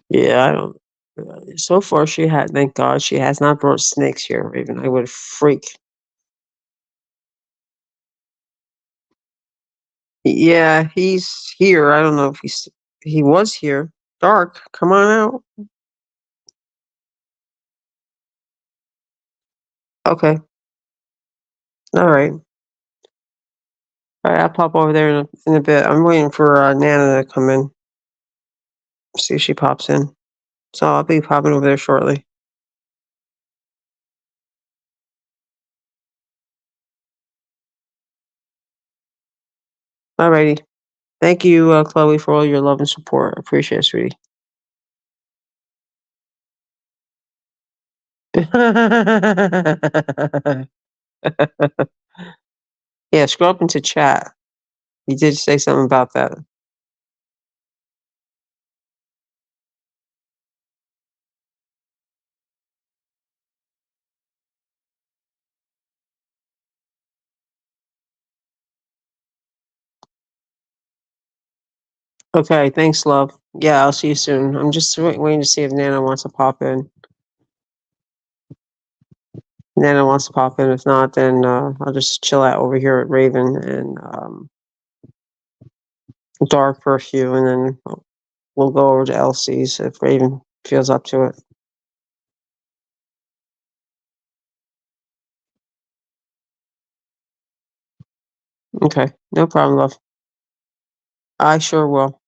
Yeah, I don't. So far, thank God, she has not brought snakes here, Raven. I would freak. Yeah, he's here. I don't know if he was here. Dark, come on out. Okay, all right. All right, I'll pop over there in a bit. I'm waiting for Nana to come in. See if she pops in. So I'll be popping over there shortly. Alrighty. Thank you, Chloe, for all your love and support. I appreciate it, sweetie. Yeah, scroll up into chat. You did say something about that. Okay, thanks, love. Yeah, I'll see you soon. I'm just waiting to see if Nana wants to pop in. Nana wants to pop in. If not, then I'll just chill out over here at Raven and Dark for a few, and then we'll go over to Elsie's if Raven feels up to it. Okay, no problem, love. I sure will.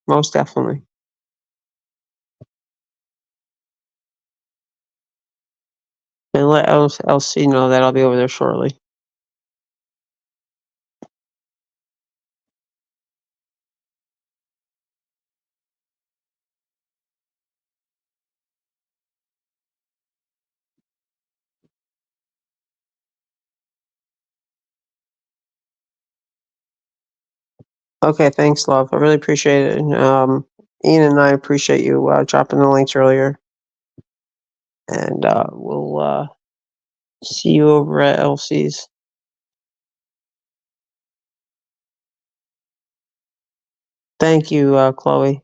Most definitely. And let Elsie know that I'll be over there shortly. Okay, thanks, love. I really appreciate it. Ian and I appreciate you dropping the links earlier. And we'll see you over at Elsie's. Thank you, Chloe.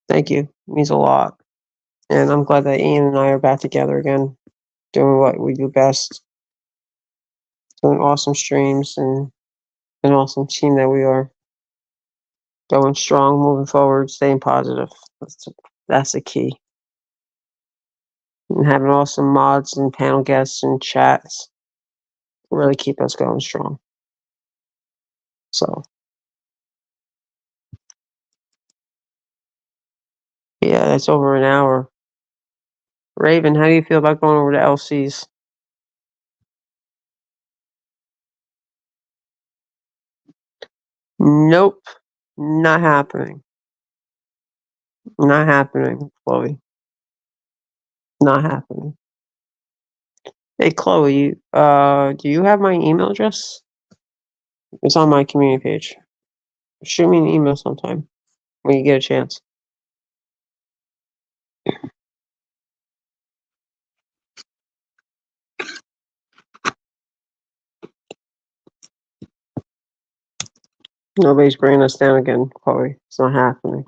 Thank you. It means a lot. And I'm glad that Ian and I are back together again, doing what we do best, doing awesome streams and an awesome team that we are. Going strong, moving forward, staying positive. That's the key. And having awesome mods and panel guests and chats really keep us going strong. So, yeah, that's over an hour. Raven, how do you feel about going over to LC's? Nope, not happening. Not happening, Chloe. Not happening. Hey, Chloe, do you have my email address? It's on my community page. Shoot me an email sometime when you get a chance. Nobody's bringing us down again, Chloe. It's not happening.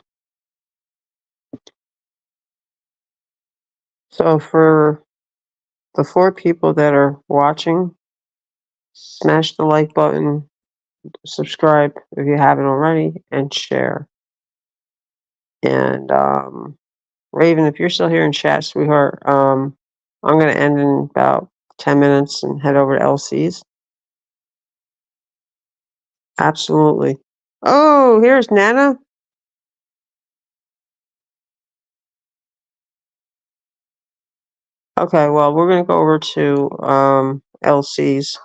So for the 4 people that are watching, smash the like button, subscribe if you haven't already, and share. And Raven, if you're still here in chat, sweetheart, I'm gonna end in about 10 minutes and head over to LC's. Absolutely. Oh, here's Nana. Okay, well, we're gonna go over to LC's,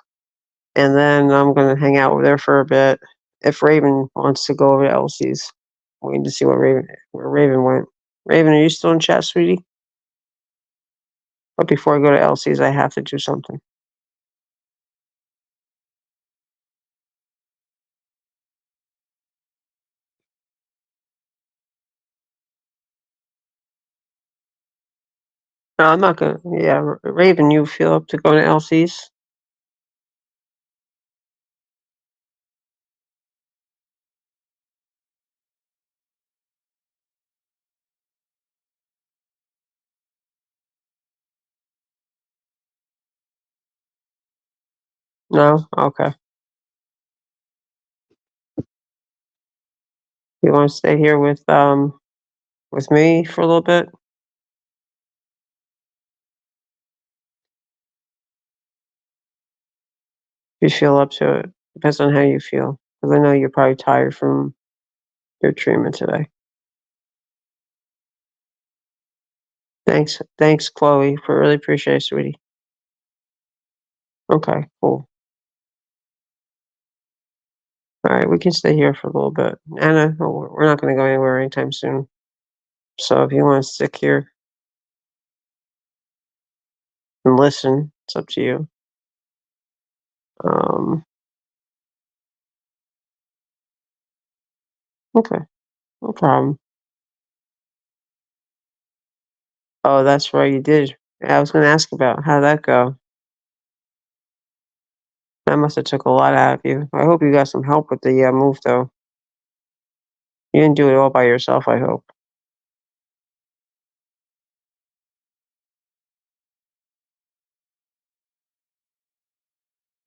and then I'm gonna hang out there for a bit. If Raven wants to go over to LC's, waiting to see where Raven went. Raven, are you still in chat, sweetie? But before I go to LC's, I have to do something. No, I'm not gonna. Yeah, Raven, you feel up to going to LC's? No? Okay. You want to stay here with me for a little bit? If you feel up to it. Depends on how you feel. Because I know you're probably tired from your treatment today. Thanks, Chloe. Really appreciate it, sweetie. Okay, cool. All right, we can stay here for a little bit. Anna, we're not going to go anywhere anytime soon. So if you want to stick here and listen, it's up to you. Okay, no problem. Oh, that's right, you did. I was going to ask about how'd that go. That must have took a lot out of you. I hope you got some help with the move, though. You didn't do it all by yourself, I hope.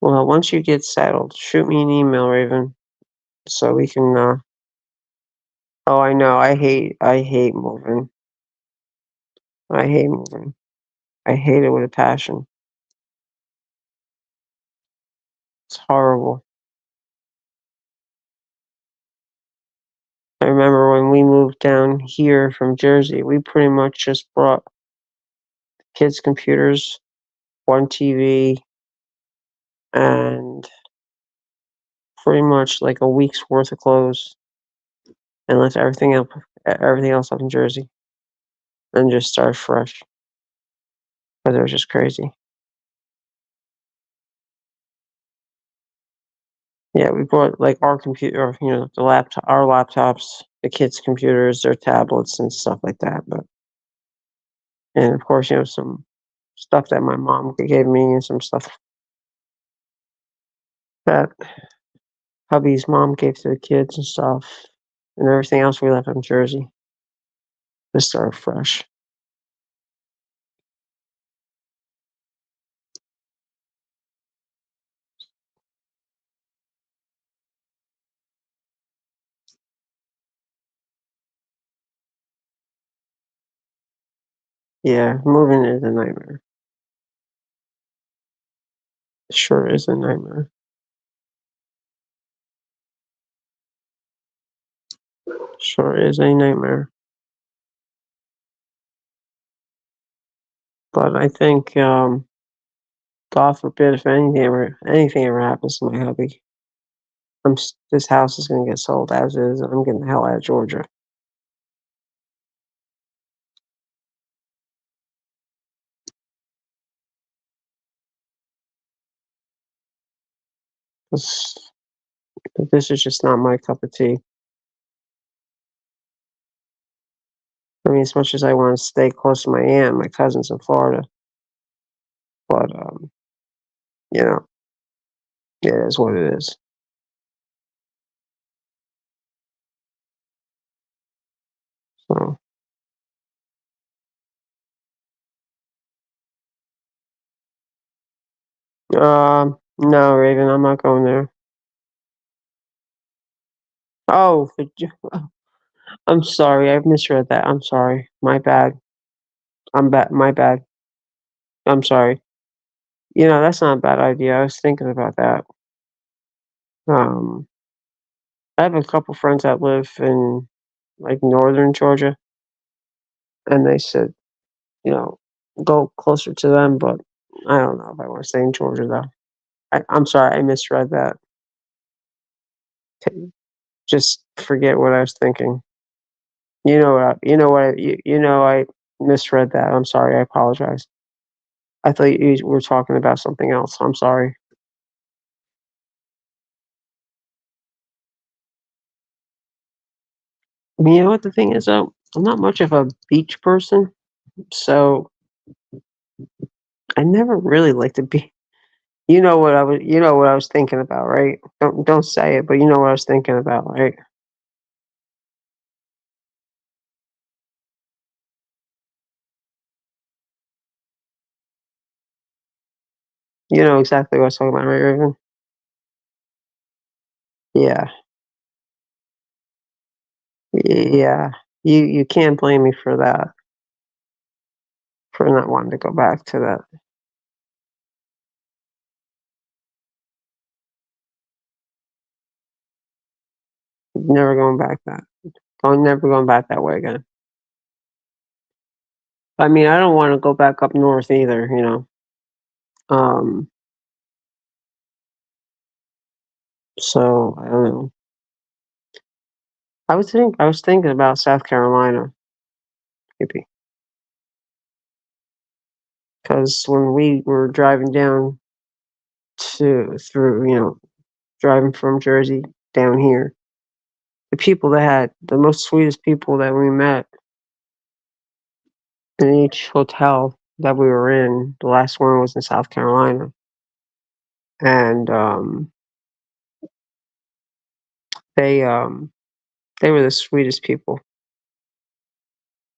Well, once you get settled, shoot me an email, Raven, so we can. Oh, I know. I hate moving. I hate moving. I hate it with a passion. It's horrible. I remember when we moved down here from Jersey, we pretty much just brought kids' computers, one TV, and pretty much like a week's worth of clothes, and left everything else up in Jersey, and just started fresh. Because it was just crazy. Yeah, we brought like our computer, our laptops, the kids' computers, their tablets, and stuff like that. And of course, some stuff that my mom gave me, and some stuff that hubby's mom gave to the kids and stuff, and everything else we left in Jersey to start fresh. Yeah, moving is a nightmare. Sure is a nightmare. Sure is a nightmare. But I think, God forbid if anything ever happens to my hubby, this house is gonna get sold as is. I'm getting the hell out of Georgia. 'Cause this is just not my cup of tea. I mean, as much as I want to stay close to my aunt, my cousins in Florida, but you know, it is what it is. So, no, Raven, I'm not going there. Oh, I'm sorry, I misread that. I'm sorry. My bad. My bad. I'm sorry. That's not a bad idea. I was thinking about that. Um, I have a couple friends that live in like northern Georgia, and they said, you know, go closer to them, but I don't know if I want to stay in Georgia though. I'm sorry, I misread that. Just forget what I was thinking. I misread that. I'm sorry. I apologize. I thought you were talking about something else. I'm sorry. You know what the thing is though? I'm not much of a beach person, so I never really liked to be. You know what I was thinking about, right? Don't say it, but you know what I was thinking about, right? You know exactly what I was talking about, right, Raven? Yeah, yeah. You can't blame me for that, for not wanting to go back to that. Never going back that. Never going back that way again. I mean, I don't want to go back up north either. Um, so I don't know. I was thinking about South Carolina, maybe, because when we were driving down to through, driving from Jersey down here, the people that had the most sweetest people that we met in each hotel that we were in. The last one was in South Carolina, and they um, they were the sweetest people.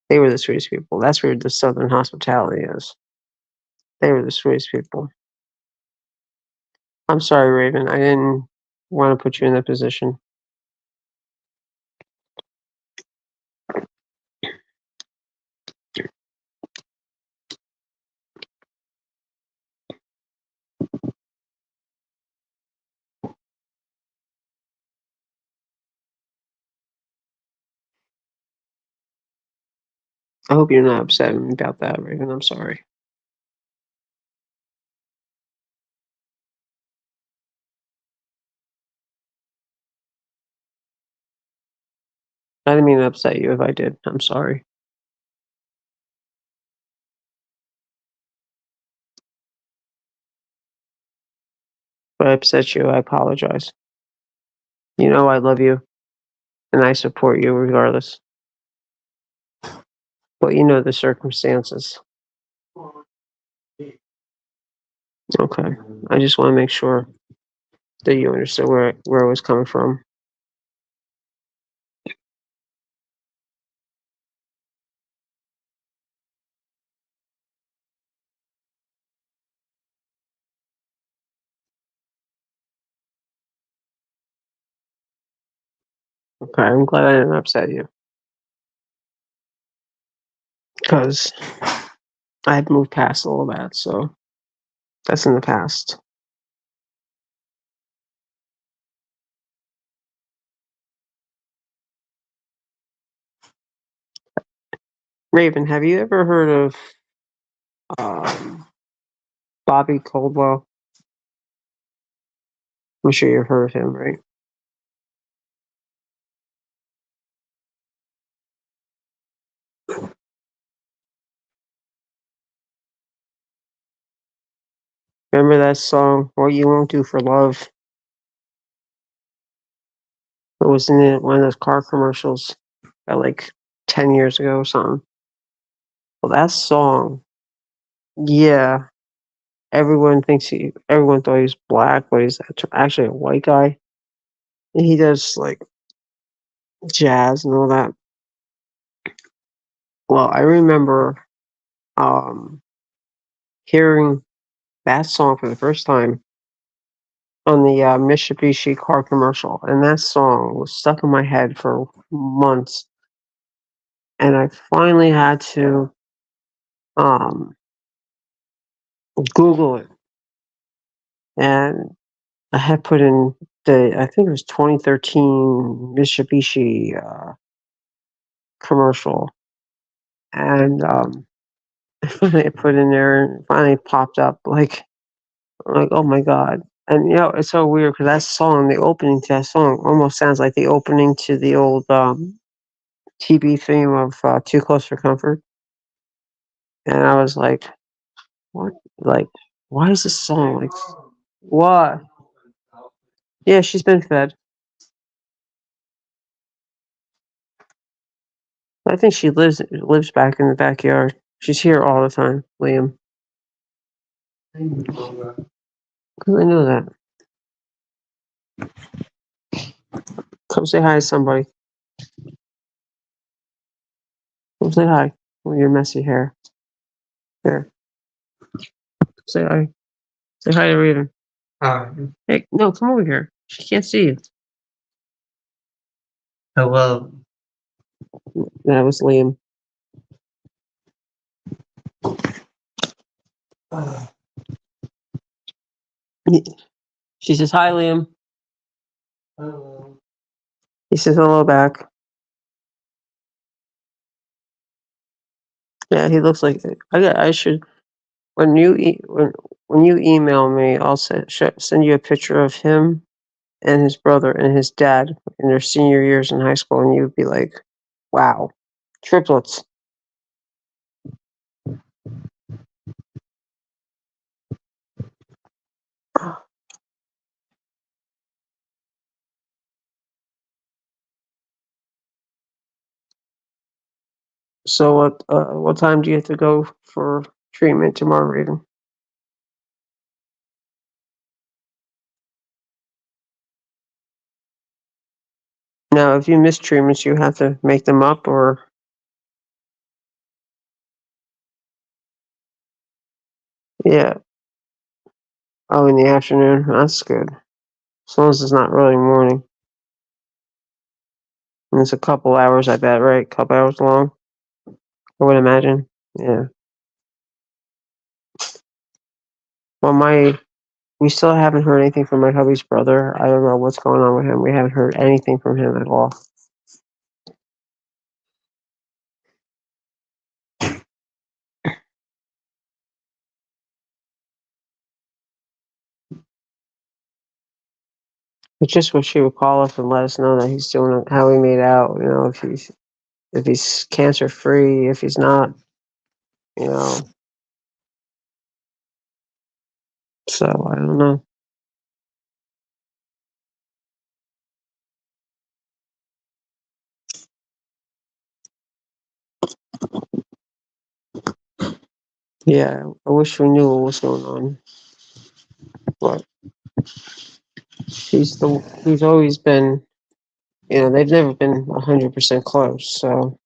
They were the sweetest people. That's where the Southern hospitality is. They were the sweetest people. I'm sorry, Raven. I didn't want to put you in that position. I hope you're not upset at me about that, Raven. I'm sorry. I didn't mean to upset you if I did. I'm sorry. If I upset you, I apologize. You know I love you and I support you regardless. But you know the circumstances. Okay. I just want to make sure that you understood where I was coming from. Okay. I'm glad I didn't upset you. Because I've moved past all of that, so that's in the past. Raven, have you ever heard of um, Bobby Caldwell? I'm sure you've heard of him, right? Remember that song, What You Won't Do for Love? It was in one of those car commercials like 10 years ago or something. Well, that song, yeah, everyone thought he was black, but he's actually a white guy. And he does like jazz and all that. Well, I remember um, hearing that song for the first time on the Mitsubishi car commercial, and that song was stuck in my head for months. And I finally had to um, Google it, and I had put in I think it was 2013 Mitsubishi commercial, and I put in there, and finally it popped up like, oh my god. And it's so weird because that song, the opening to that song, almost sounds like the opening to the old TV theme of "Too Close for Comfort." And I was like, "What? Like, why is this song like what?" Yeah, she's been fed. I think she lives back in the backyard. She's here all the time, Liam. 'Cause I know that. Come say hi to somebody. Come say hi with your messy hair. There. Say hi. Say hi to Raven. Hey, no, come over here. She can't see you. Hello. That was Liam. She says hi, Liam. Hello. He says hello back. Yeah, he looks like I should when when you email me, I'll send you a picture of him and his brother and his dad in their senior years in high school, and you'd be like, "Wow, triplets." So what time do you have to go for treatment tomorrow, Raven? Now, if you miss treatments, you have to make them up, or yeah. Oh, in the afternoon. That's good. As long as it's not really morning. And it's a couple hours, I bet, right? Couple hours long, I would imagine. Yeah. Well, we still haven't heard anything from my hubby's brother. I don't know what's going on with him. We haven't heard anything from him at all. I just wish he would call us and let us know that he's doing it, how he made out. If he's cancer free, if he's not, you know. So I don't know. Yeah, I wish we knew what was going on. But he's always been, they've never been 100% close. So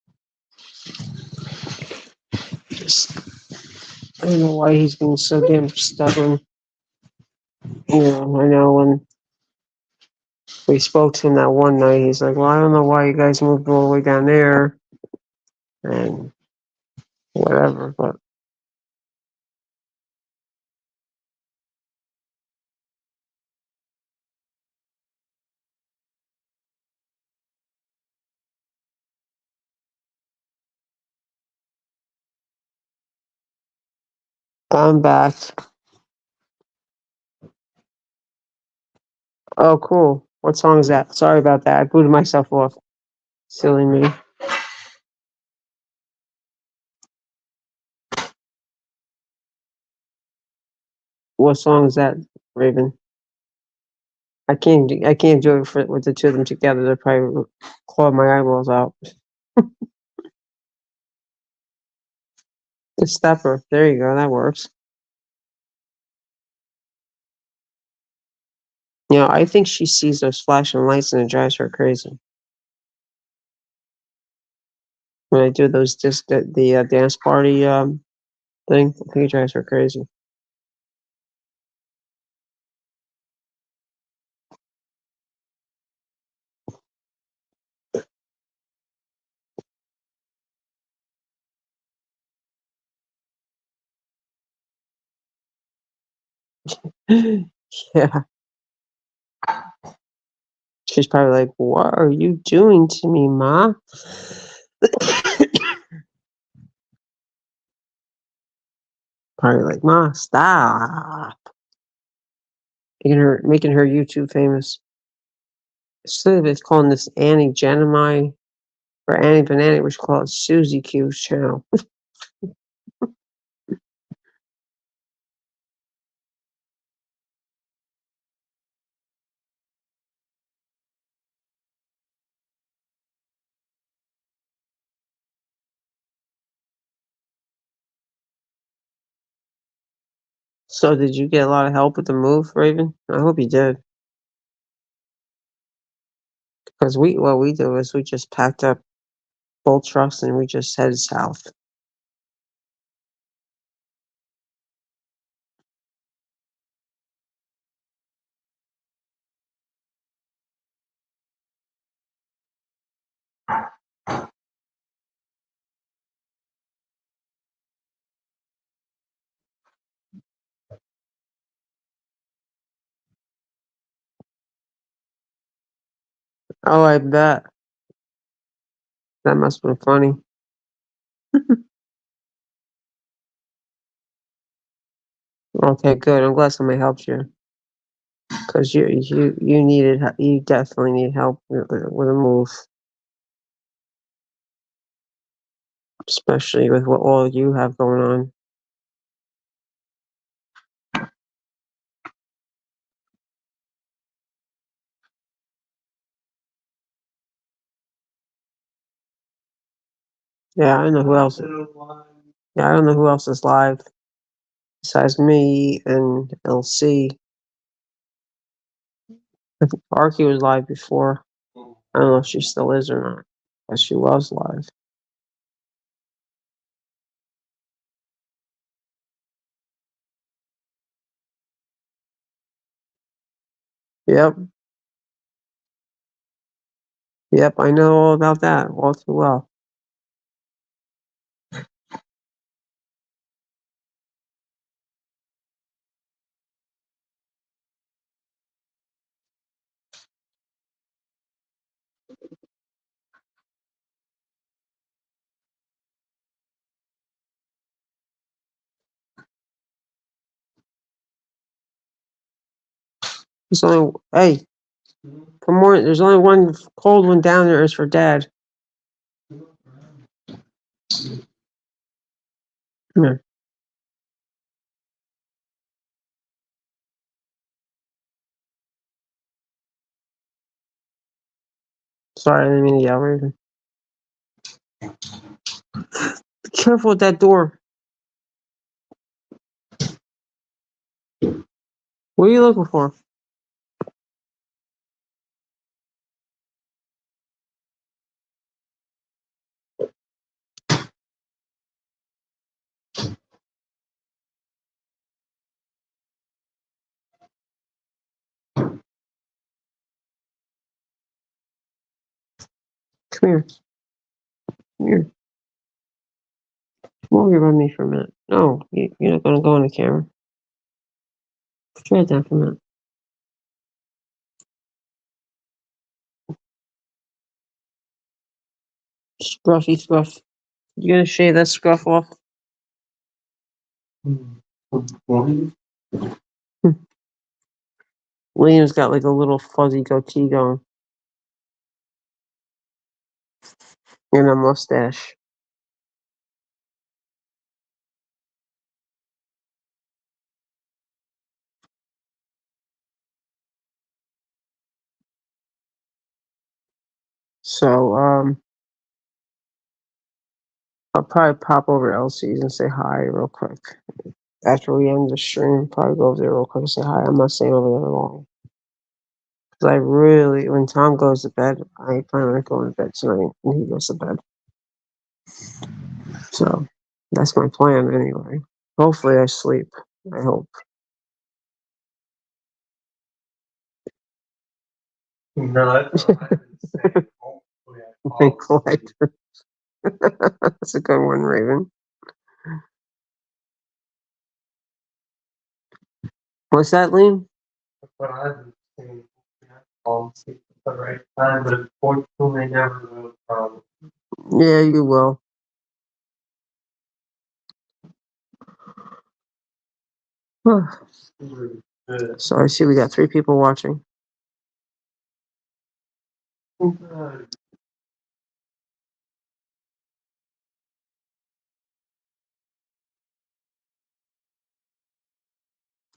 just, I don't know why he's being so damn stubborn. I know when we spoke to him that one night, he's like, "Well, I don't know why you guys moved all the way down there," and whatever. But I'm back. Oh, cool. What song is that? Sorry about that. I booted myself off. Silly me. What song is that, Raven? I can't do it with the two of them together. They'll probably claw my eyeballs out. The stepper. There you go. That works. You know, I think she sees those flashing lights and it drives her crazy. When I do those the dance party thing, I think it drives her crazy. Yeah. She's probably like, "What are you doing to me, Ma?" Probably like, "Ma, stop." Making her YouTube famous. Instead of it calling this Annie Gemini or Annie Banana, we should call it Susie Q's channel. So, did you get a lot of help with the move, Raven? I hope you did. Because what we do is we just packed up both trucks and we just headed south. Oh, I bet. That must have been funny. Okay, good. I'm glad somebody helped you. Because you definitely need help with a move. Especially with what all you have going on. Yeah, I know who else. Yeah, I don't know who else is live besides me and LC. I think Arky was live before. I don't know if she still is or not, but she was live. Yep, yep, I know all about that all too well. Hey, for more, there's only one cold one down there. Is for Dad. Come here. Sorry, I didn't mean to yell. Raven. Be careful with that door. What are you looking for? Come here. Come here. Come over here by me for a minute. No, you're not going to go on the camera. Put your head down for a minute. Scruffy scruff. You gonna shave that scruff off? Liam's got like a little fuzzy goatee going and a mustache. So, I'll probably pop over to Elsie's and say hi real quick. After we end the stream, probably go over there real quick and say hi. I'm not staying over there long. Because I really, when Tom goes to bed, I plan on going to bed tonight when he goes to bed. So, that's my plan anyway. Hopefully I sleep. I hope. No, that's what I would say. Hopefully I fall Think asleep. like that's a good one, Raven. What's that, Liam? That's what I would say. Hopefully I fall asleep at the right time, but unfortunately I never will probably. Yeah, you will. Really good. So I see we got 3 people watching.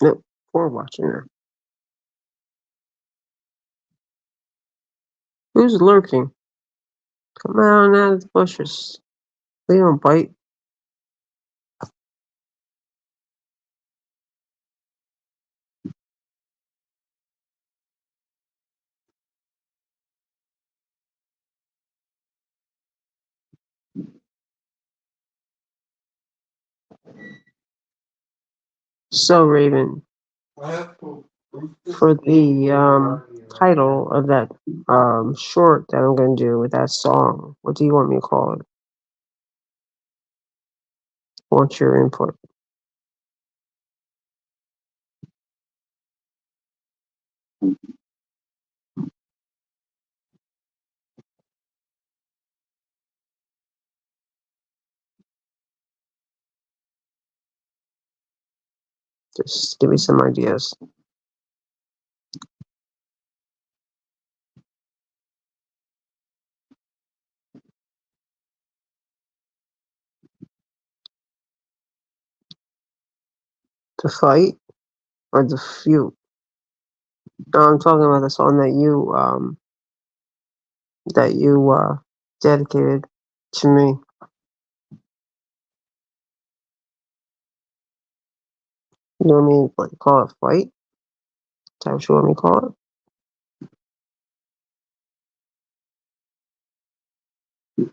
Nope, 4 watching now. Who's lurking? Come on out of the bushes. They don't bite. So, Raven, for the title of that short that I'm going to do with that song, what do you want me to call it? What's your input? Just give me some ideas. To fight or the feud? No, I'm talking about the song that you dedicated to me. You want me to like, call it fight? Is that what you want me to call it?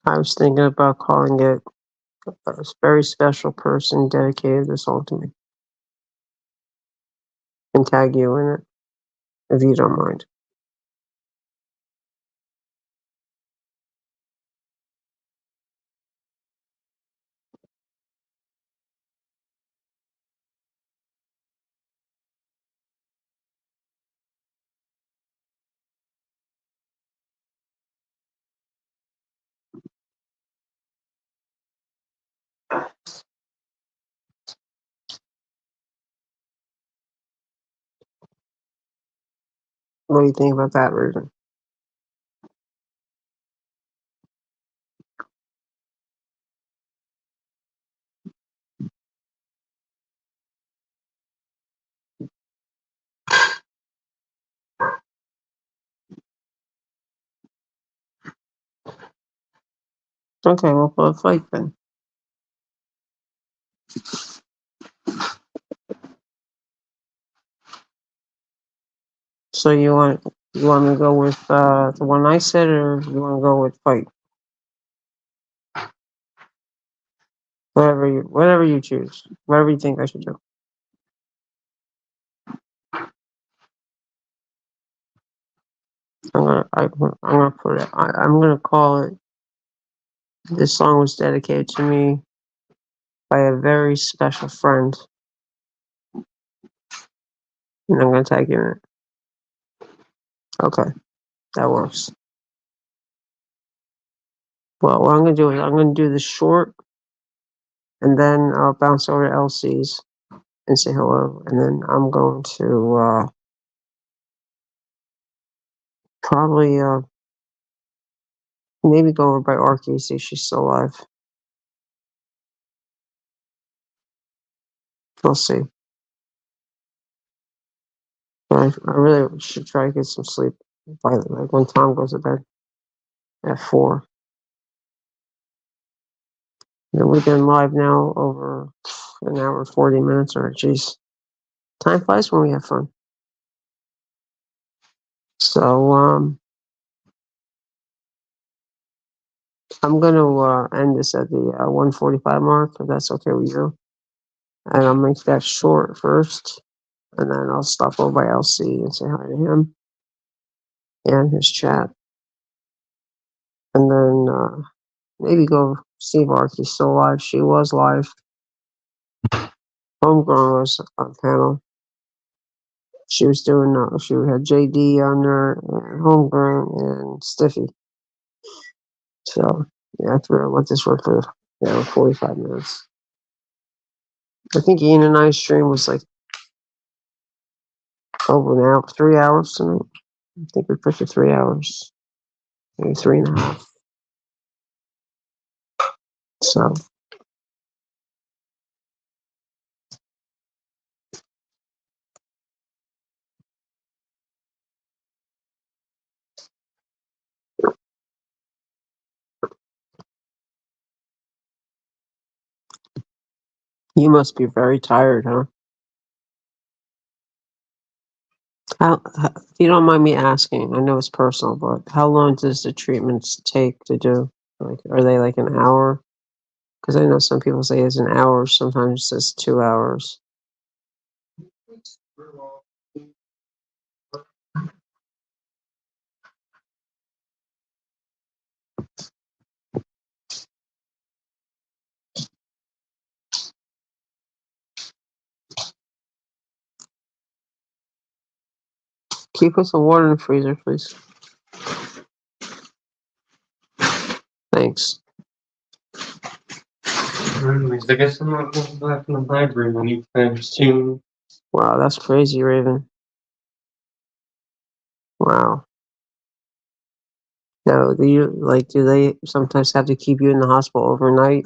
I was thinking about calling it a very special person dedicated this song to me and tag you in it if you don't mind. What do you think about that version? Okay, we'll put a fight then. So you want me to go with the one I said, or you want to go with fight? Whatever you choose. Whatever you think I should do. I'm gonna put it. I'm gonna call it. This song was dedicated to me by a very special friend, and I'm gonna tag you in it. Okay, that works. Well, what I'm gonna do is I'm gonna do the short and then I'll bounce over to Elsie's and say hello, and then I'm going to probably maybe go over by Arky, see if she's still alive. We'll see. But I really should try to get some sleep by like when Tom goes to bed at 4. And we've been live now over an hour 40 minutes. Or geez, time flies when we have fun. So I'm gonna end this at the 1:45 mark, if that's okay with you. And I'll make that short first, and then I'll stop over by LC and say hi to him and his chat, and then maybe go see if Arky's still live. She was live. Homegrown was on panel. She was doing. She had JD on there, and Homegrown, and Stiffy. So yeah, I figured I'd let this work for 45 minutes. I think Ian and I's stream was like over an hour, 3 hours tonight. I think we pushed it 3 hours, maybe 3.5. So you must be very tired, huh? If you don't mind me asking, I know it's personal, but how long does the treatments take to do? Like, are they like an hour? Because I know some people say it's an hour, sometimes it's 2 hours. Can you put some water in the freezer, please? Thanks. Anyways, I guess I'm not going back in the library anytime soon. Wow, that's crazy, Raven. Wow. Now, do they sometimes have to keep you in the hospital overnight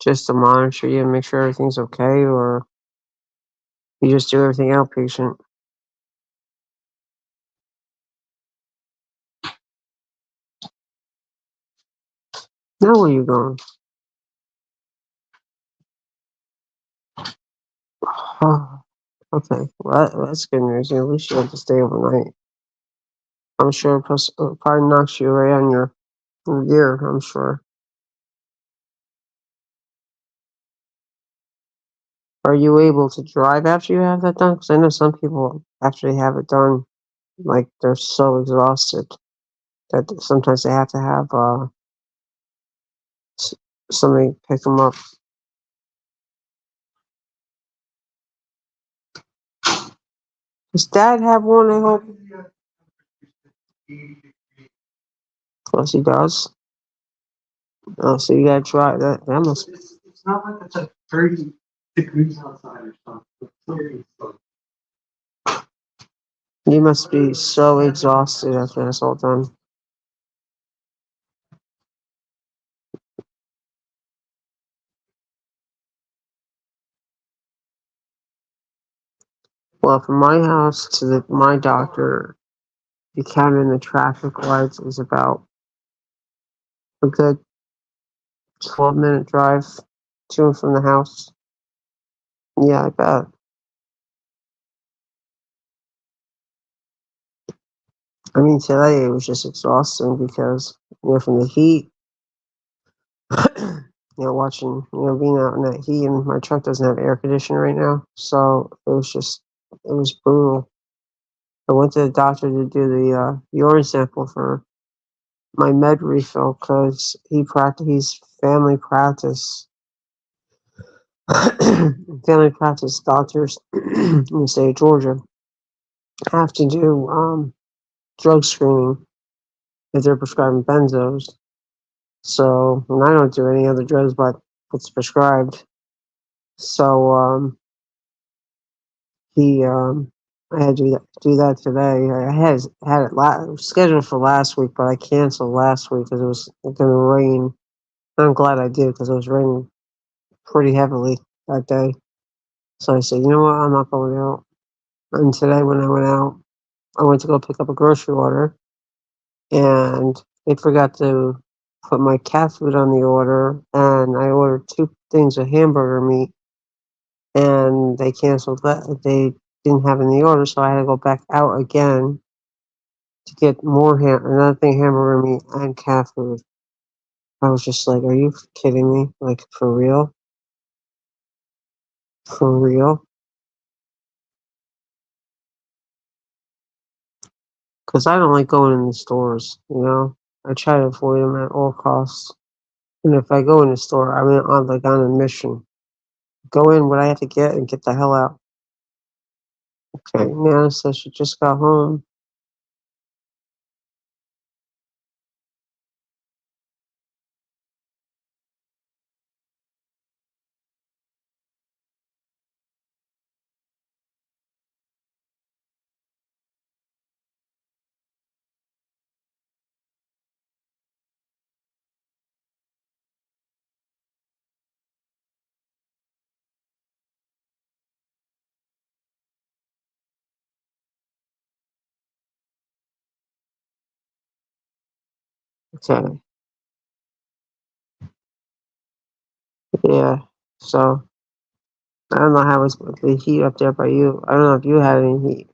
just to monitor you and make sure everything's okay, or you just do everything outpatient? Now where you going? Oh, okay, well, that's good news. At least you have to stay overnight. I'm sure it probably knocks you right on your gear, I'm sure. Are you able to drive after you have that done? Because I know some people, after they have it done, like they're so exhausted that sometimes they have to have somebody pick them up. Does Dad have one? I hope. Yes, he does. Oh, so you gotta try that. That must. It's not like it's like 30 degrees outside or something. You must be so exhausted after that's all done. Well, from my house to my doctor, you count in the traffic lights is about a good 12-minute drive to and from the house. Yeah, I bet. I mean, today it was just exhausting because, from the heat, watching, being out in that heat, and my truck doesn't have air conditioning right now. So it was brutal. I went to the doctor to do the urine sample for my med refill because he's family practice. Family practice doctors in the state of Georgia have to do drug screening if they're prescribing benzos. So, and I don't do any other drugs but it's prescribed. So he I had to do that today. I had it scheduled for last week, but I canceled last week because it was going to rain. I'm glad I did because it was raining pretty heavily that day. So I said, you know what, I'm not going out. And today when I went out, I went to go pick up a grocery order, and they forgot to put my cat food on the order, and I ordered 2 things of hamburger meat, and they canceled that. They didn't have it in the order, so I had to go back out again to get another thing hamburger meat and cat food. I was just like, "Are you kidding me? Like, for real? For real?" Because I don't like going in the stores, you know? I try to avoid them at all costs. And if I go in the store, I'm on a mission. Go in what I have to get and get the hell out. Okay, Nana says she just got home. Okay, yeah. So I don't know how it's the heat up there by you. I don't know if you had any heat.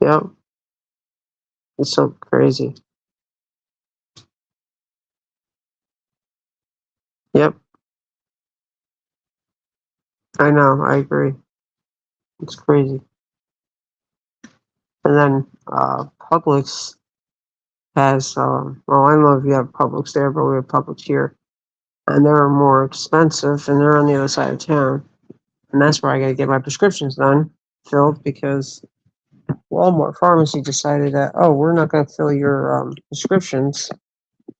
Yep, it's so crazy. Yep, I know. I agree. It's crazy. And then Publix has well, I don't know if you have Publix there, but we have Publix here, and they're more expensive, and they're on the other side of town, and that's where I got to get my prescriptions done filled because Walmart pharmacy decided that, oh, we're not going to fill your prescriptions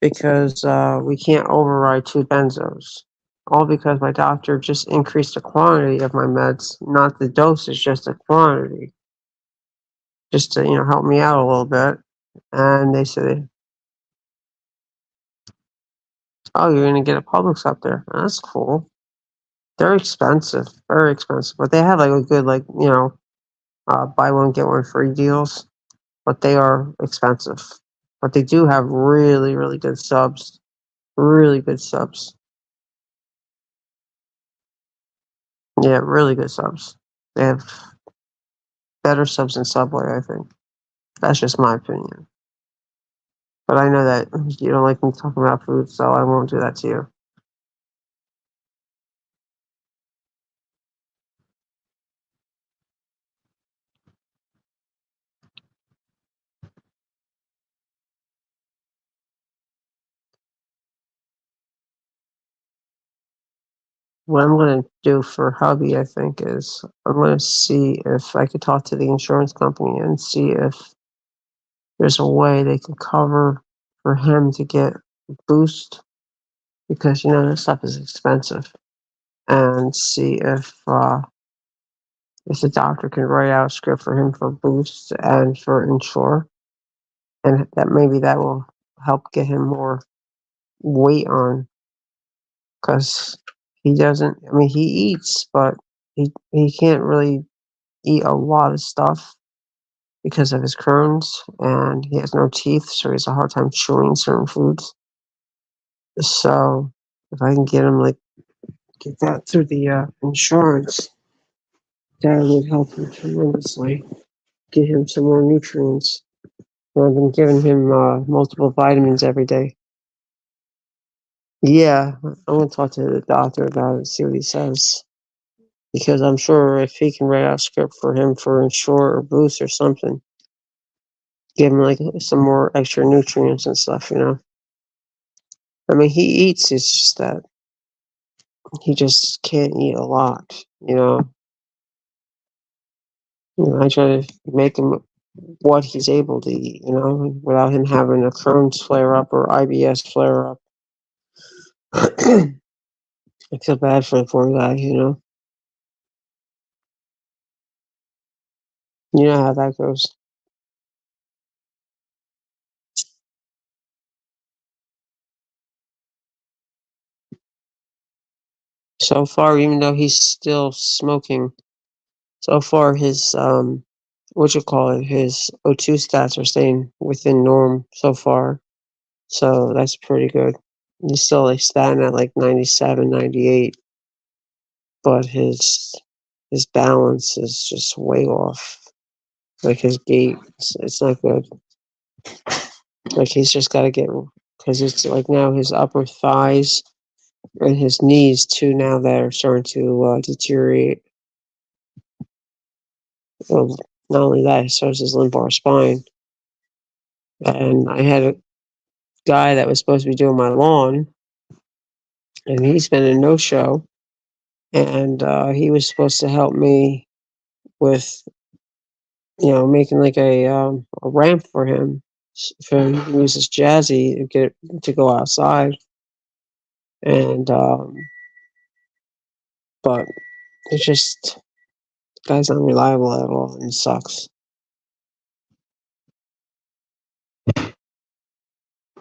because we can't override 2 benzos. All because my doctor just increased the quantity of my meds, not the dosage, just the quantity, just to help me out a little bit. And they said, "Oh, you're going to get a Publix up there. That's cool. They're expensive, very expensive, but they have like a good buy one get one free deals. But they are expensive. But they do have really, really good subs. Really good subs. Yeah, really good subs. They have better subs than Subway, I think. That's just my opinion. But I know that you don't like me talking about food, so I won't do that to you. What I'm going to do for hubby, I think, is I'm going to see if I could talk to the insurance company and see if there's a way they can cover for him to get Boost because this stuff is expensive, and see if the doctor can write out a script for him for Boost and for Insure, and that maybe that will help get him more weight on because he doesn't. I mean, he eats, but he can't really eat a lot of stuff because of his Crohn's, and he has no teeth, so he has a hard time chewing certain foods. So if I can get him get that through the insurance, that would help him tremendously. Get him some more nutrients. I've been giving him multiple vitamins every day. Yeah, I'm gonna talk to the doctor about it, see what he says. Because I'm sure if he can write out a script for him for Ensure or Boost or something, give him some more extra nutrients and stuff. I mean, he eats. It's just that he just can't eat a lot. I try to make him what he's able to eat. Without him having a Crohn's flare up or IBS flare up. I feel bad for the poor guy, you know? You know how that goes. So far, even though he's still smoking, so far his, what you call it, his O2 stats are staying within norm so far. So that's pretty good. He's still like standing at like 97, 98, but his balance is just way off. Like his gait, it's not good. Like he's just got to get, because it's like now his upper thighs and his knees too. Now they're starting to deteriorate. Well, not only that, so is his lumbar spine. And I had a guy that was supposed to be doing my lawn, and he's been a no show. And he was supposed to help me with, making like a ramp for him, for him to use his jazzy to get to go outside. And but it's just, the guy's not reliable at all, and it sucks.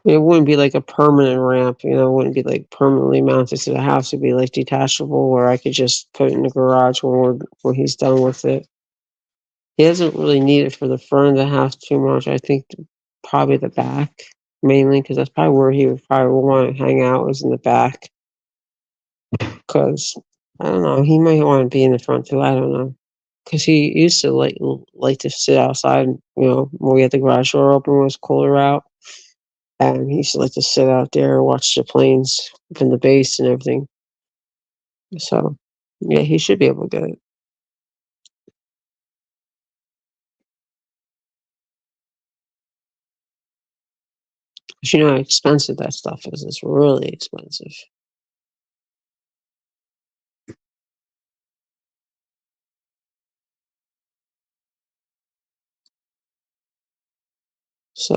It wouldn't be like a permanent ramp, it wouldn't be like permanently mounted to the house. It'd be like detachable, where I could just put it in the garage when he's done with it. He doesn't really need it for the front of the house too much. I think probably the back mainly, because that's probably where he would probably want to hang out, is in the back. Because I don't know, he might want to be in the front too. I don't know, because he used to like to sit outside. When we had the garage door open, when it was cooler out, and he used to like to sit out there and watch the planes from the base and everything. So yeah, he should be able to get it. But you know how expensive that stuff is. It's really expensive. So,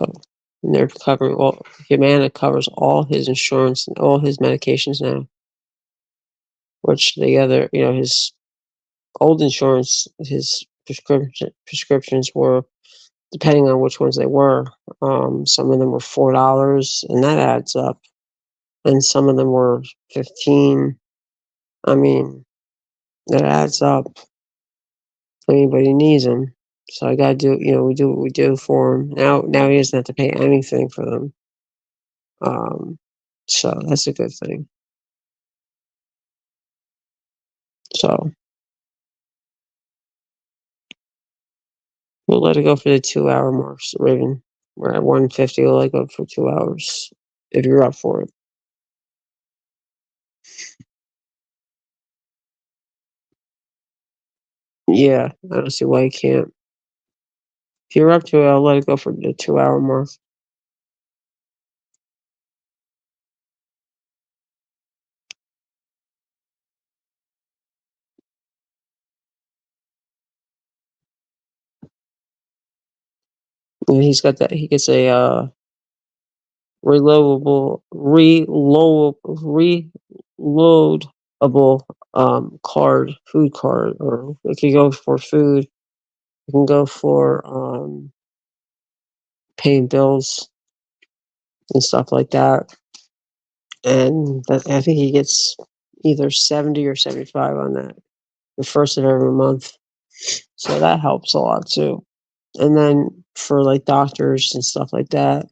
and they're covering all. Humana covers all his insurance and all his medications now. Which the other, his old insurance, his prescriptions were, depending on which ones they were. Some of them were $4, and that adds up. And some of them were 15. I mean, that adds up. I mean, but he needs them, so I gotta do. We do what we do for him. Now he doesn't have to pay anything for them. Um, so that's a good thing. So we'll let it go for the 2 hour mark, Raven. We're at 150. We'll let it go for 2 hours if you're up for it. Yeah, I don't see why you can't. If you're up to it, I'll let it go for the 2 hour mark. And he's got that. He gets a reloadable food card, or it could go for food. It can go for paying bills and stuff like that. And I think he gets either 70 or 75 on that the first of every month. So that helps a lot too. And then for like doctors and stuff like that,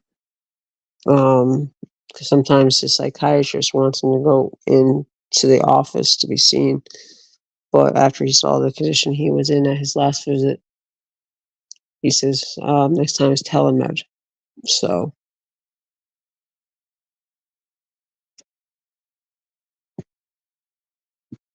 because sometimes the psychiatrist wants him to go in to the office to be seen. But after he saw the condition he was in at his last visit, he says next time is telemed. So,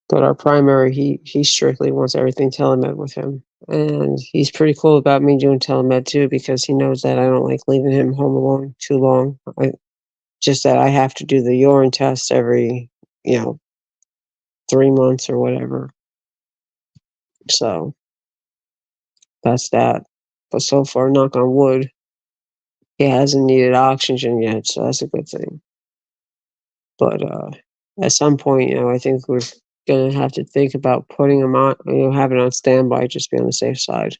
but our primary, he strictly wants everything telemed with him, and he's pretty cool about me doing telemed too, because he knows that I don't like leaving him home alone too long. Just that I have to do the urine test every, you know, 3 months or whatever. So that's that. But so far, knock on wood, he hasn't needed oxygen yet, so that's a good thing. But, at some point, I think we're gonna have to think about putting him on, having on standby, just be on the safe side.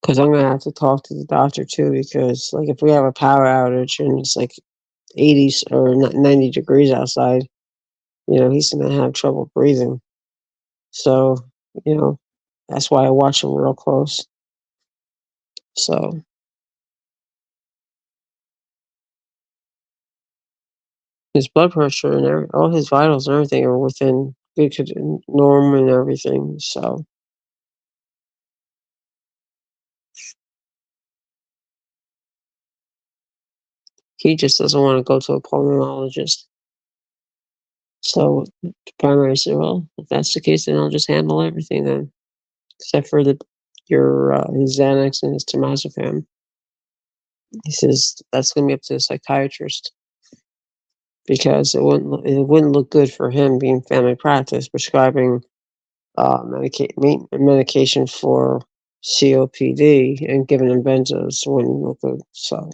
Because 'Cause I'm gonna have to talk to the doctor too, because, like, if we have a power outage and it's, like, 80s or 90 degrees outside, he's gonna have trouble breathing. So, you know, that's why I watch him real close. So, his blood pressure and all his vitals and everything are within good norm and everything, so he just doesn't wanna go to a pulmonologist. So, the primary said, "Well, if that's the case, then I'll just handle everything then, except for his Xanax and his temazepam." He says, "That's gonna be up to the psychiatrist, because it wouldn't look good for him being family practice prescribing, medication for COPD and giving him benzos wouldn't look good." So,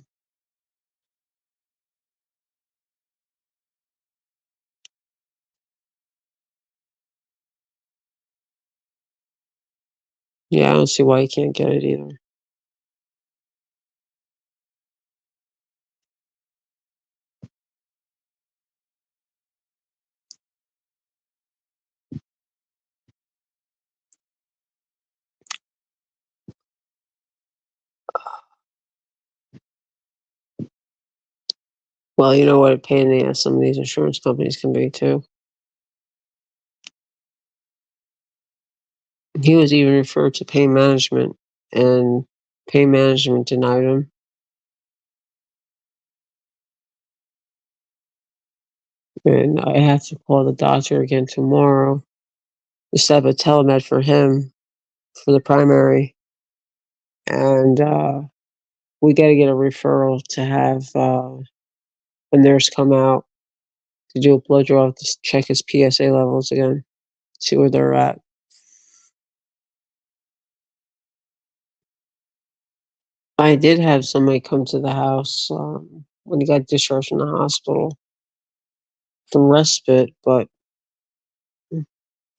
yeah, I don't see why he can't get it either. Well, you know what a pain in the ass some of these insurance companies can be too. He was even referred to pain management, and pain management denied him, and I have to call the doctor again tomorrow to set up a telemed for him for the primary, and, we gotta get a referral to have, a nurse come out to do a blood draw to check his PSA levels again, see where they're at. I did have somebody come to the house, when he got discharged from the hospital from respite, but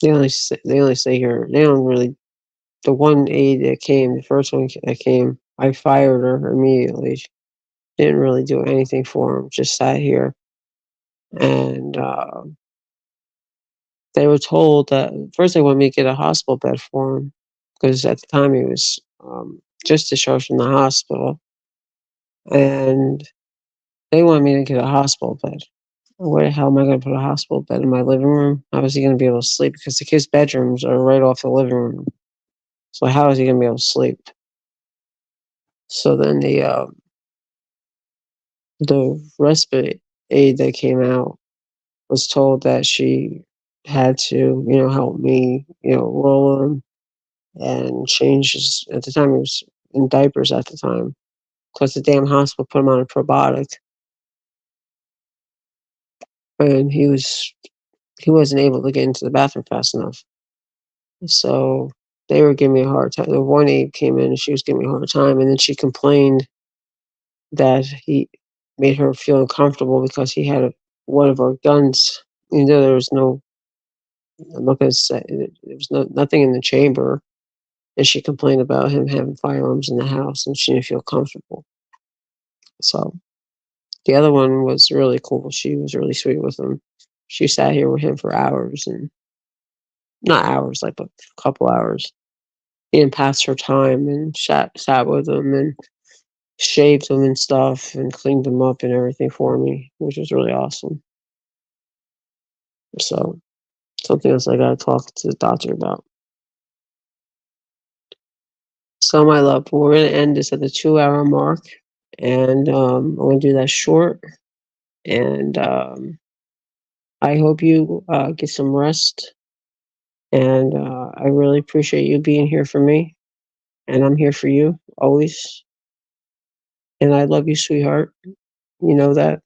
they only say here they don't really. The one aide that came, the first one that came, I fired her immediately. She didn't really do anything for him, just sat here, and, they were told that first they wanted me to get a hospital bed for him, because at the time he was, just discharged from the hospital, and they wanted me to get a hospital bed. Where the hell am I gonna put a hospital bed in my living room? How is he gonna be able to sleep? Because the kids' bedrooms are right off the living room. So how is he gonna be able to sleep? So then the respite aide that came out was told that she had to, help me, roll him and change his. At the time, he was in diapers at the time, because the damn hospital put him on a probiotic, and he wasn't able to get into the bathroom fast enough. So they were giving me a hard time. The one aide came in and she was giving me a hard time, and then she complained that he made her feel uncomfortable because he had one of our guns. There was no. I'm not gonna say there was nothing in the chamber, and she complained about him having firearms in the house, and she didn't feel comfortable. So the other one was really cool. She was really sweet with him. She sat here with him for hours, and not hours, like a couple hours, and passed her time and sat with him and shaved him and stuff and cleaned him up and everything for me, which was really awesome. So something else I gotta talk to the doctor about. So, my love, we're gonna end this at the 2-hour mark, and, I'm gonna do that short, and, I hope you, get some rest, and, I really appreciate you being here for me, and I'm here for you always, and I love you, sweetheart. You know that,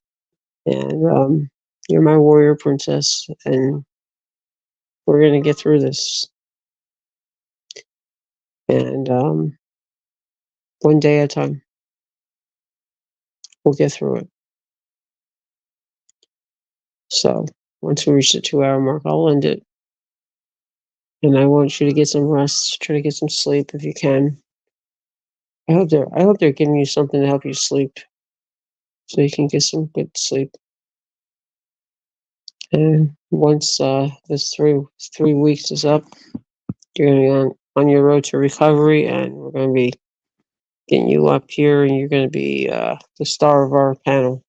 and, you're my warrior princess, and we're gonna get through this, and, one day at a time. We'll get through it. So once we reach the 2-hour mark, I'll end it. And I want you to get some rest. Try to get some sleep if you can. I hope they're giving you something to help you sleep, so you can get some good sleep. And once this three weeks is up, you're gonna be on your road to recovery, and we're gonna be getting you up here, and you're gonna be the star of our panel.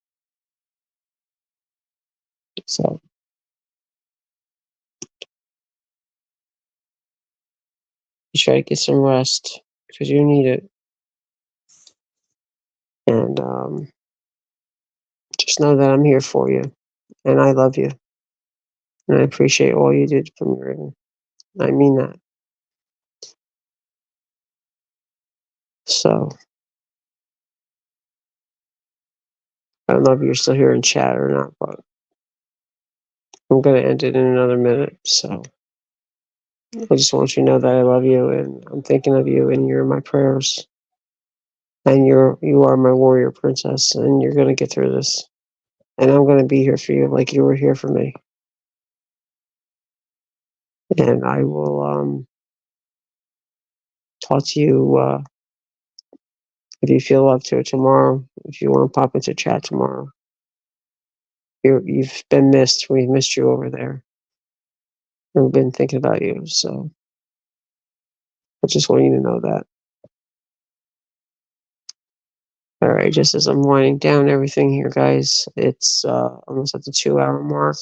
So you try to get some rest because you need it, and just know that I'm here for you, and I love you, and I appreciate all you did for me, Raven. I mean that. So I don't know if you're still here in chat or not, but I'm gonna end it in another minute. So I just want you to know that I love you, and I'm thinking of you, and you're in my prayers, and you are my warrior princess, and you're gonna get through this, and I'm gonna be here for you like you were here for me, and I will talk to you if you feel up to it tomorrow. If you want to pop into chat tomorrow, you've been missed. We've missed you over there. We've been thinking about you, so I just want you to know that. All right, just as I'm winding down everything here, guys, it's almost at the 2-hour mark.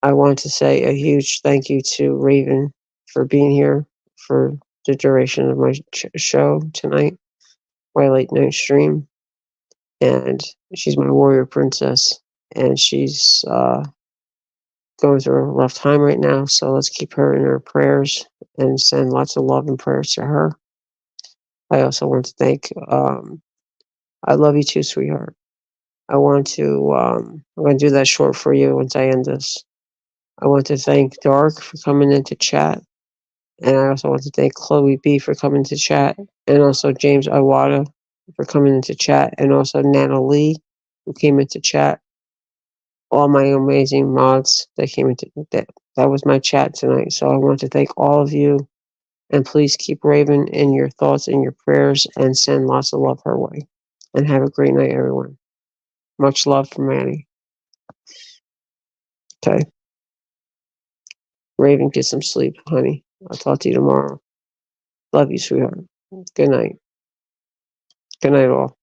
I want to say a huge thank you to Raven for being here for the duration of my show tonight, my late night stream. And she's my warrior princess, and she's going through a rough time right now. So let's keep her in our prayers and send lots of love and prayers to her. I also want to thank, I love you too, sweetheart. I want to, I'm going to do that short for you once I end this. I want to thank Dark for coming into chat. And I also want to thank Chloe B for coming to chat. And also James Iwata for coming into chat. And also Nana Lee, who came into chat. All my amazing mods that came into that was my chat tonight. So I want to thank all of you. And please keep Raven in your thoughts and your prayers and send lots of love her way. And have a great night, everyone. Much love from Annie. Okay. Raven, get some sleep, honey. I'll talk to you tomorrow. Love you, sweetheart. Good night. Good night, all.